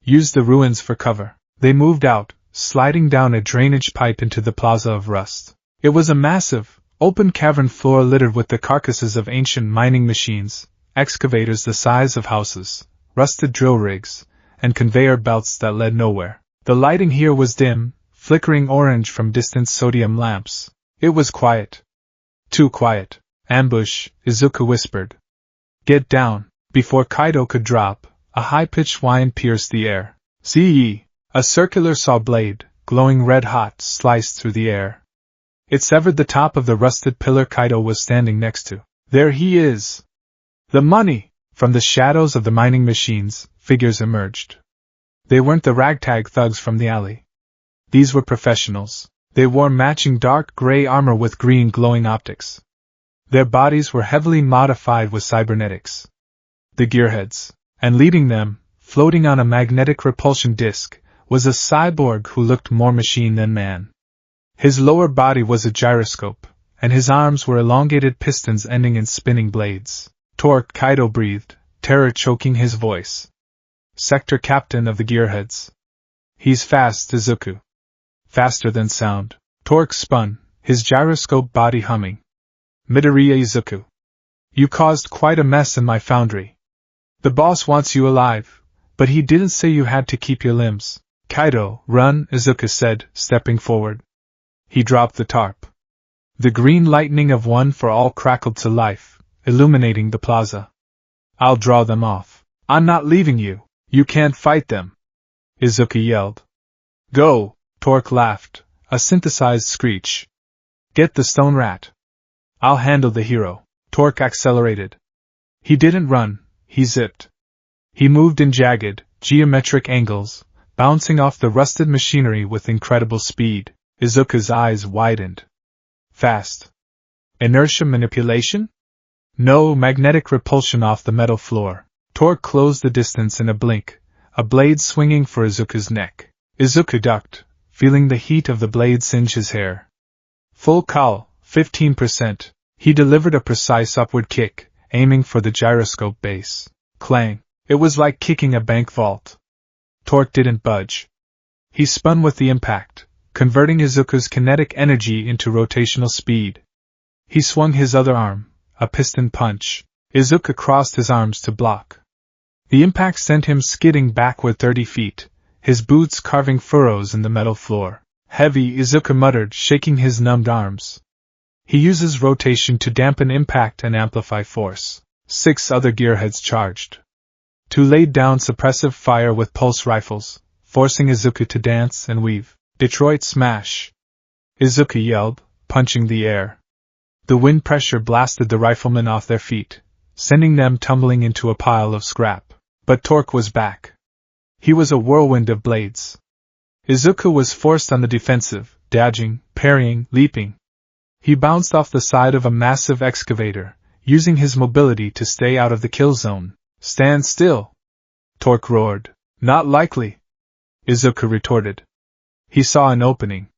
Use the ruins for cover. They moved out, sliding down a drainage pipe into the Plaza of Rust. It was a massive, open cavern floor littered with the carcasses of ancient mining machines, excavators the size of houses, rusted drill rigs, and conveyor belts that led nowhere. The lighting here was dim, flickering orange from distant sodium lamps. It was quiet. Too quiet. Ambush, Izuku whispered. Get down. Before Kaido could drop, a high-pitched whine pierced the air. See ye! A circular saw blade, glowing red-hot, sliced through the air. It severed the top of the rusted pillar Kaido was standing next to. There he is! The money! From the shadows of the mining machines, figures emerged. They weren't the ragtag thugs from the alley. These were professionals. They wore matching dark gray armor with green glowing optics. Their bodies were heavily modified with cybernetics. The gearheads. And leading them, floating on a magnetic repulsion disc, was a cyborg who looked more machine than man. His lower body was a gyroscope, and his arms were elongated pistons ending in spinning blades. Torque, Kaido breathed, terror choking his voice. Sector captain of the gearheads. He's fast, Izuku. Faster than sound. Torque spun, his gyroscope body humming. Midoriya Izuku. You caused quite a mess in my foundry. The boss wants you alive, but he didn't say you had to keep your limbs. Kaido, run, Izuku said, stepping forward. He dropped the tarp. The green lightning of One for All crackled to life, illuminating the plaza. I'll draw them off. I'm not leaving you. You can't fight them. Izuku yelled. Go, Torque laughed, a synthesized screech. Get the stone rat. I'll handle the hero. Torque accelerated. He didn't run, he zipped. He moved in jagged, geometric angles, bouncing off the rusted machinery with incredible speed. Izuku's eyes widened. Fast. Inertia manipulation? No, magnetic repulsion off the metal floor. Torque closed the distance in a blink, a blade swinging for Izuku's neck. Izuku ducked, feeling the heat of the blade singe his hair. Full cowl, 15%. He delivered a precise upward kick, aiming for the gyroscope base. Clang! It was like kicking a bank vault. Torque didn't budge. He spun with the impact, converting Izuku's kinetic energy into rotational speed. He swung his other arm, a piston punch. Izuku crossed his arms to block. The impact sent him skidding backward 30 feet, his boots carving furrows in the metal floor. Heavy, Izuku muttered, shaking his numbed arms. He uses rotation to dampen impact and amplify force. 6 other gearheads charged. 2 laid down suppressive fire with pulse rifles, forcing Izuku to dance and weave. Detroit smash! Izuku yelled, punching the air. The wind pressure blasted the riflemen off their feet, sending them tumbling into a pile of scrap. But Torque was back. He was a whirlwind of blades. Izuku was forced on the defensive, dodging, parrying, leaping. He bounced off the side of a massive excavator, using his mobility to stay out of the kill zone. Stand still! Torque roared. Not likely! Izuku retorted. He saw an opening.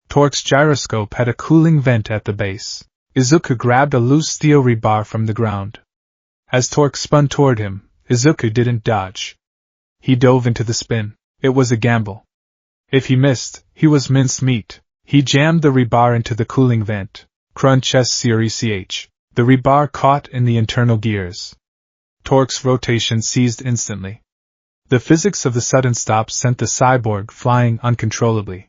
Torque's gyroscope had a cooling vent at the base. Izuku grabbed a loose steel rebar from the ground. As Torque spun toward him, Izuku didn't dodge. He dove into the spin. It was a gamble. If he missed, he was minced meat. He jammed the rebar into the cooling vent. Crunch SCRECH. The rebar caught in the internal gears. Torque's rotation ceased instantly. The physics of the sudden stop sent the cyborg flying uncontrollably.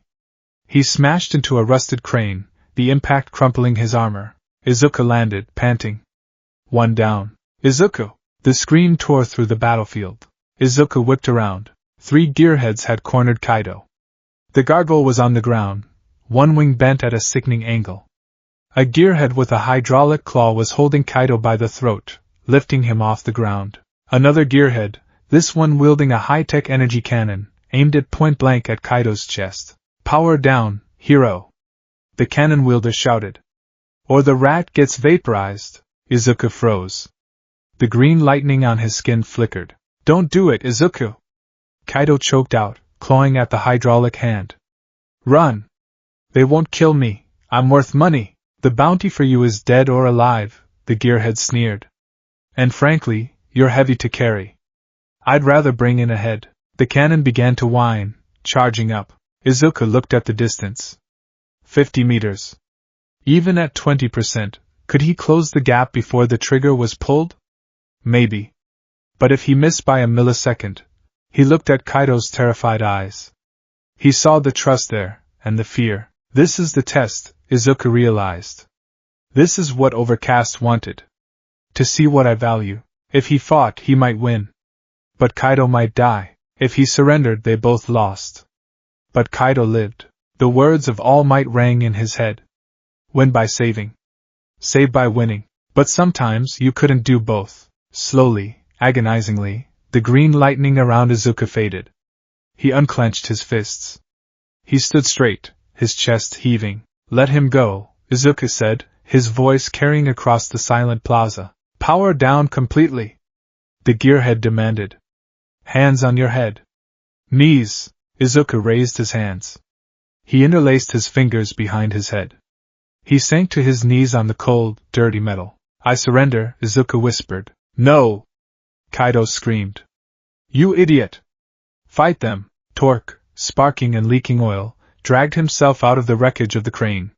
He smashed into a rusted crane, the impact crumpling his armor. Izuku landed, panting. 1 down. Izuku! The scream tore through the battlefield. Izuku whipped around. 3 gearheads had cornered Kaido. The gargoyle was on the ground, one wing bent at a sickening angle. A gearhead with a hydraulic claw was holding Kaido by the throat, lifting him off the ground. Another gearhead, this one wielding a high-tech energy cannon, aimed it point-blank at Kaido's chest. Power down, hero! The cannon wielder shouted. Or the rat gets vaporized. Izuku froze. The green lightning on his skin flickered. Don't do it, Izuku! Kaido choked out, clawing at the hydraulic hand. Run! They won't kill me. I'm worth money. The bounty for you is dead or alive, the gearhead sneered. And frankly, you're heavy to carry. I'd rather bring in a head. The cannon began to whine, charging up. Izuku looked at the distance. 50 meters. Even at 20%, could he close the gap before the trigger was pulled? Maybe. But if he missed by a millisecond, he looked at Kaido's terrified eyes. He saw the trust there, and the fear. This is the test, Izuku realized. This is what Overcast wanted. To see what I value. If he fought, he might win. But Kaido might die. If he surrendered, they both lost. But Kaido lived. The words of All Might rang in his head. Win by saving. Save by winning. But sometimes you couldn't do both. Slowly, agonizingly, the green lightning around Izuku faded. He unclenched his fists. He stood straight, his chest heaving. Let him go, Izuku said, his voice carrying across the silent plaza. Power down completely. The gearhead demanded. Hands on your head. Knees. Izuku raised his hands. He interlaced his fingers behind his head. He sank to his knees on the cold, dirty metal. I surrender, Izuku whispered. No! Kaido screamed. You idiot! Fight them! Torque, sparking and leaking oil, dragged himself out of the wreckage of the crane.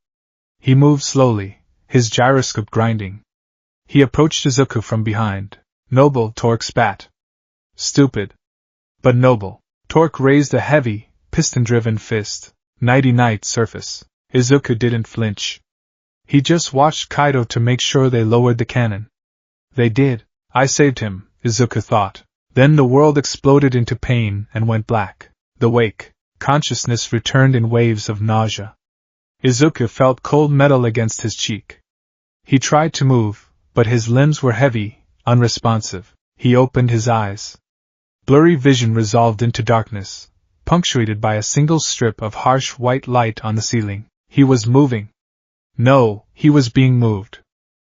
He moved slowly, his gyroscope grinding. He approached Izuku from behind. Noble, Torque spat. Stupid. But noble. Torque raised a heavy, piston-driven fist. Nighty-night surface. Izuku didn't flinch. He just watched Kaido to make sure they lowered the cannon. They did. I saved him, Izuku thought. Then the world exploded into pain and went black. The wake. Consciousness returned in waves of nausea. Izuku felt cold metal against his cheek. He tried to move, but his limbs were heavy, unresponsive. He opened his eyes. Blurry vision resolved into darkness, punctuated by a single strip of harsh white light on the ceiling. He was moving. No, he was being moved.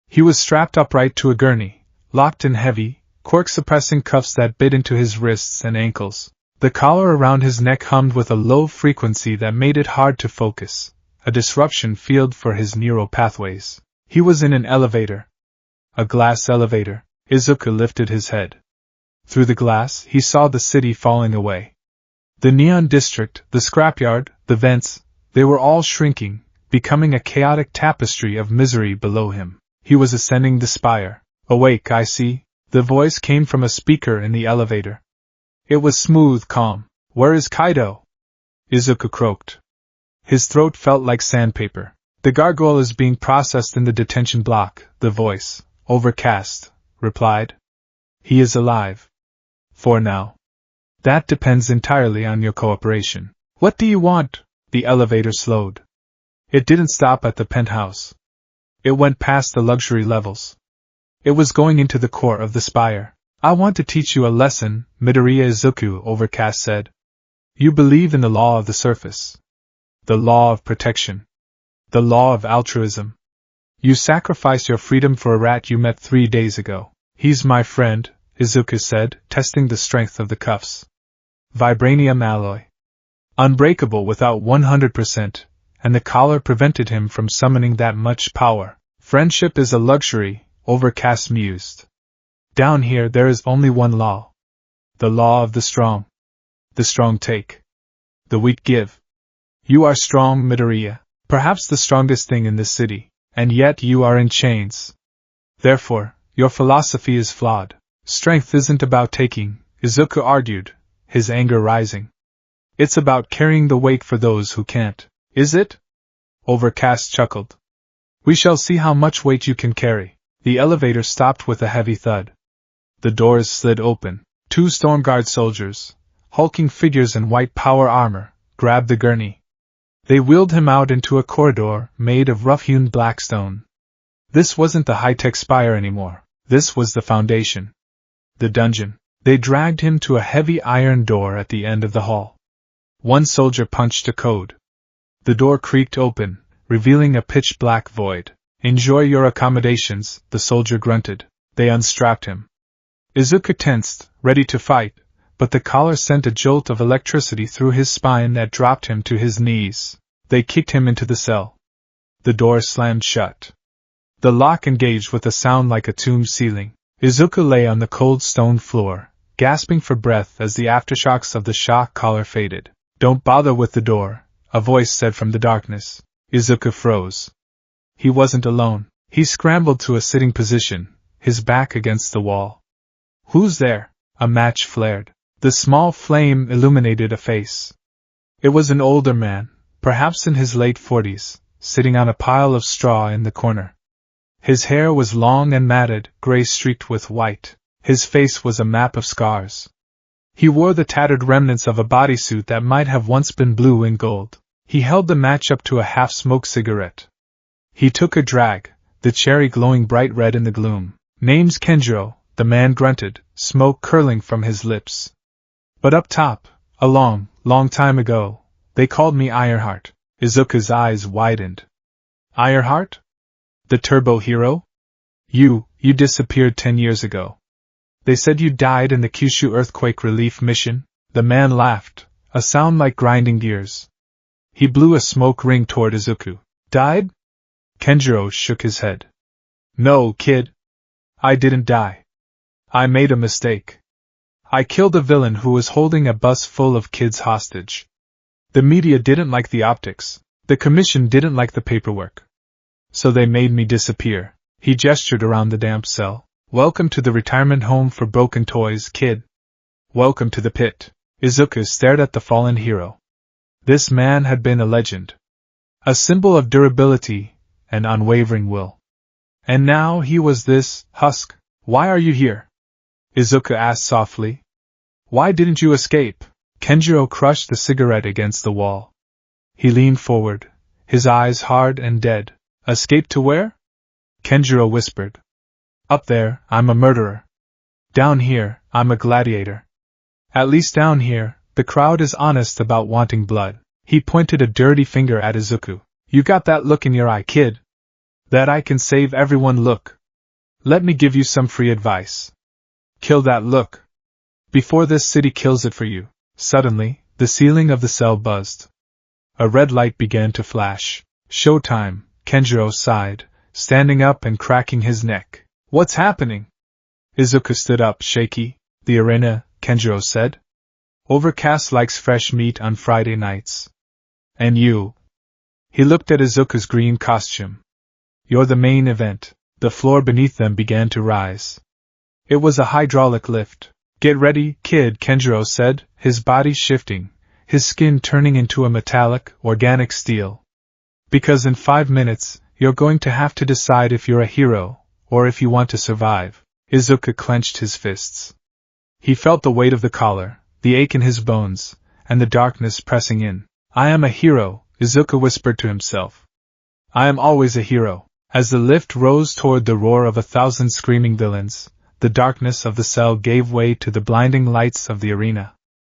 He was strapped upright to a gurney, locked in heavy, quirk-suppressing cuffs that bit into his wrists and ankles. The collar around his neck hummed with a low frequency that made it hard to focus, a disruption field for his neural pathways. He was in an elevator. A glass elevator. Izuku lifted his head. Through the glass, he saw the city falling away. The neon district, the scrapyard, the vents, they were all shrinking, becoming a chaotic tapestry of misery below him. He was ascending the spire. Awake, I see. The voice came from a speaker in the elevator. It was smooth, calm. Where is Kaido? Izuku croaked. His throat felt like sandpaper. The gargoyle is being processed in the detention block, the voice, overcast, replied. He is alive. For now. That depends entirely on your cooperation. What do you want? The elevator slowed. It didn't stop at the penthouse. It went past the luxury levels. It was going into the core of the spire. I want to teach you a lesson, Midoriya. Izuku, overcast, said. You believe in the law of the surface. The law of protection. The law of altruism. You sacrifice your freedom for a rat you met 3 days ago. He's my friend, Izuku said, testing the strength of the cuffs. Vibranium alloy. Unbreakable without 100%, and the collar prevented him from summoning that much power. Friendship is a luxury, Overcast mused. Down here there is only one law. The law of the strong. The strong take. The weak give. You are strong, Midoriya, perhaps the strongest thing in this city, and yet you are in chains. Therefore, your philosophy is flawed. Strength isn't about taking, Izuku argued, his anger rising. It's about carrying the weight for those who can't. Is it? Overcast chuckled. We shall see how much weight you can carry. The elevator stopped with a heavy thud. The doors slid open. 2 Stormguard soldiers, hulking figures in white power armor, grabbed the gurney. They wheeled him out into a corridor made of rough-hewn black stone. This wasn't the high-tech spire anymore. This was the foundation. The dungeon. They dragged him to a heavy iron door at the end of the hall. One soldier punched a code. The door creaked open, revealing a pitch-black void. Enjoy your accommodations, the soldier grunted. They unstrapped him. Izuku tensed, ready to fight, but the collar sent a jolt of electricity through his spine that dropped him to his knees. They kicked him into the cell. The door slammed shut. The lock engaged with a sound like a tomb ceiling. Izuku lay on the cold stone floor, gasping for breath as the aftershocks of the shock collar faded. Don't bother with the door, a voice said from the darkness. Izuku froze. He wasn't alone. He scrambled to a sitting position, his back against the wall. Who's there? A match flared. The small flame illuminated a face. It was an older man, perhaps in his late 40s, sitting on a pile of straw in the corner. His hair was long and matted, gray streaked with white. His face was a map of scars. He wore the tattered remnants of a bodysuit that might have once been blue and gold. He held the match up to a half-smoked cigarette. He took a drag, the cherry glowing bright red in the gloom. Name's Kenjiro, the man grunted, smoke curling from his lips. But up top, a long, long time ago, they called me Ironheart. Izuku's eyes widened. Ironheart? The turbo hero? You disappeared 10 years ago. They said you died in the Kyushu earthquake relief mission? The man laughed, a sound like grinding gears. He blew a smoke ring toward Izuku. Died? Kenjiro shook his head. No, kid. I didn't die. I made a mistake. I killed a villain who was holding a bus full of kids hostage. The media didn't like the optics. The commission didn't like the paperwork. So they made me disappear. He gestured around the damp cell. Welcome to the retirement home for broken toys, kid. Welcome to the pit. Izuku stared at the fallen hero. This man had been a legend. A symbol of durability and unwavering will. And now he was this husk. Why are you here? Izuku asked softly. Why didn't you escape? Kenjiro crushed the cigarette against the wall. He leaned forward, his eyes hard and dead. Escape to where? Kenjiro whispered. Up there, I'm a murderer. Down here, I'm a gladiator. At least down here, the crowd is honest about wanting blood. He pointed a dirty finger at Izuku. You got that look in your eye, kid. That I can save everyone look. Let me give you some free advice. Kill that look. Before this city kills it for you. Suddenly, the ceiling of the cell buzzed. A red light began to flash. Showtime, Kenjiro sighed, standing up and cracking his neck. What's happening? Izuku stood up, shaky. The arena, Kenjiro said. Overcast likes fresh meat on Friday nights. And you? He looked at Izuku's green costume. You're the main event. The floor beneath them began to rise. It was a hydraulic lift. Get ready, kid, Kenjiro said, his body shifting, his skin turning into a metallic, organic steel. Because in 5 minutes, you're going to have to decide if you're a hero, or if you want to survive. Izuku clenched his fists. He felt the weight of the collar, the ache in his bones, and the darkness pressing in. I am a hero, Izuku whispered to himself. I am always a hero. As the lift rose toward the roar of 1,000 screaming villains, the darkness of the cell gave way to the blinding lights of the arena.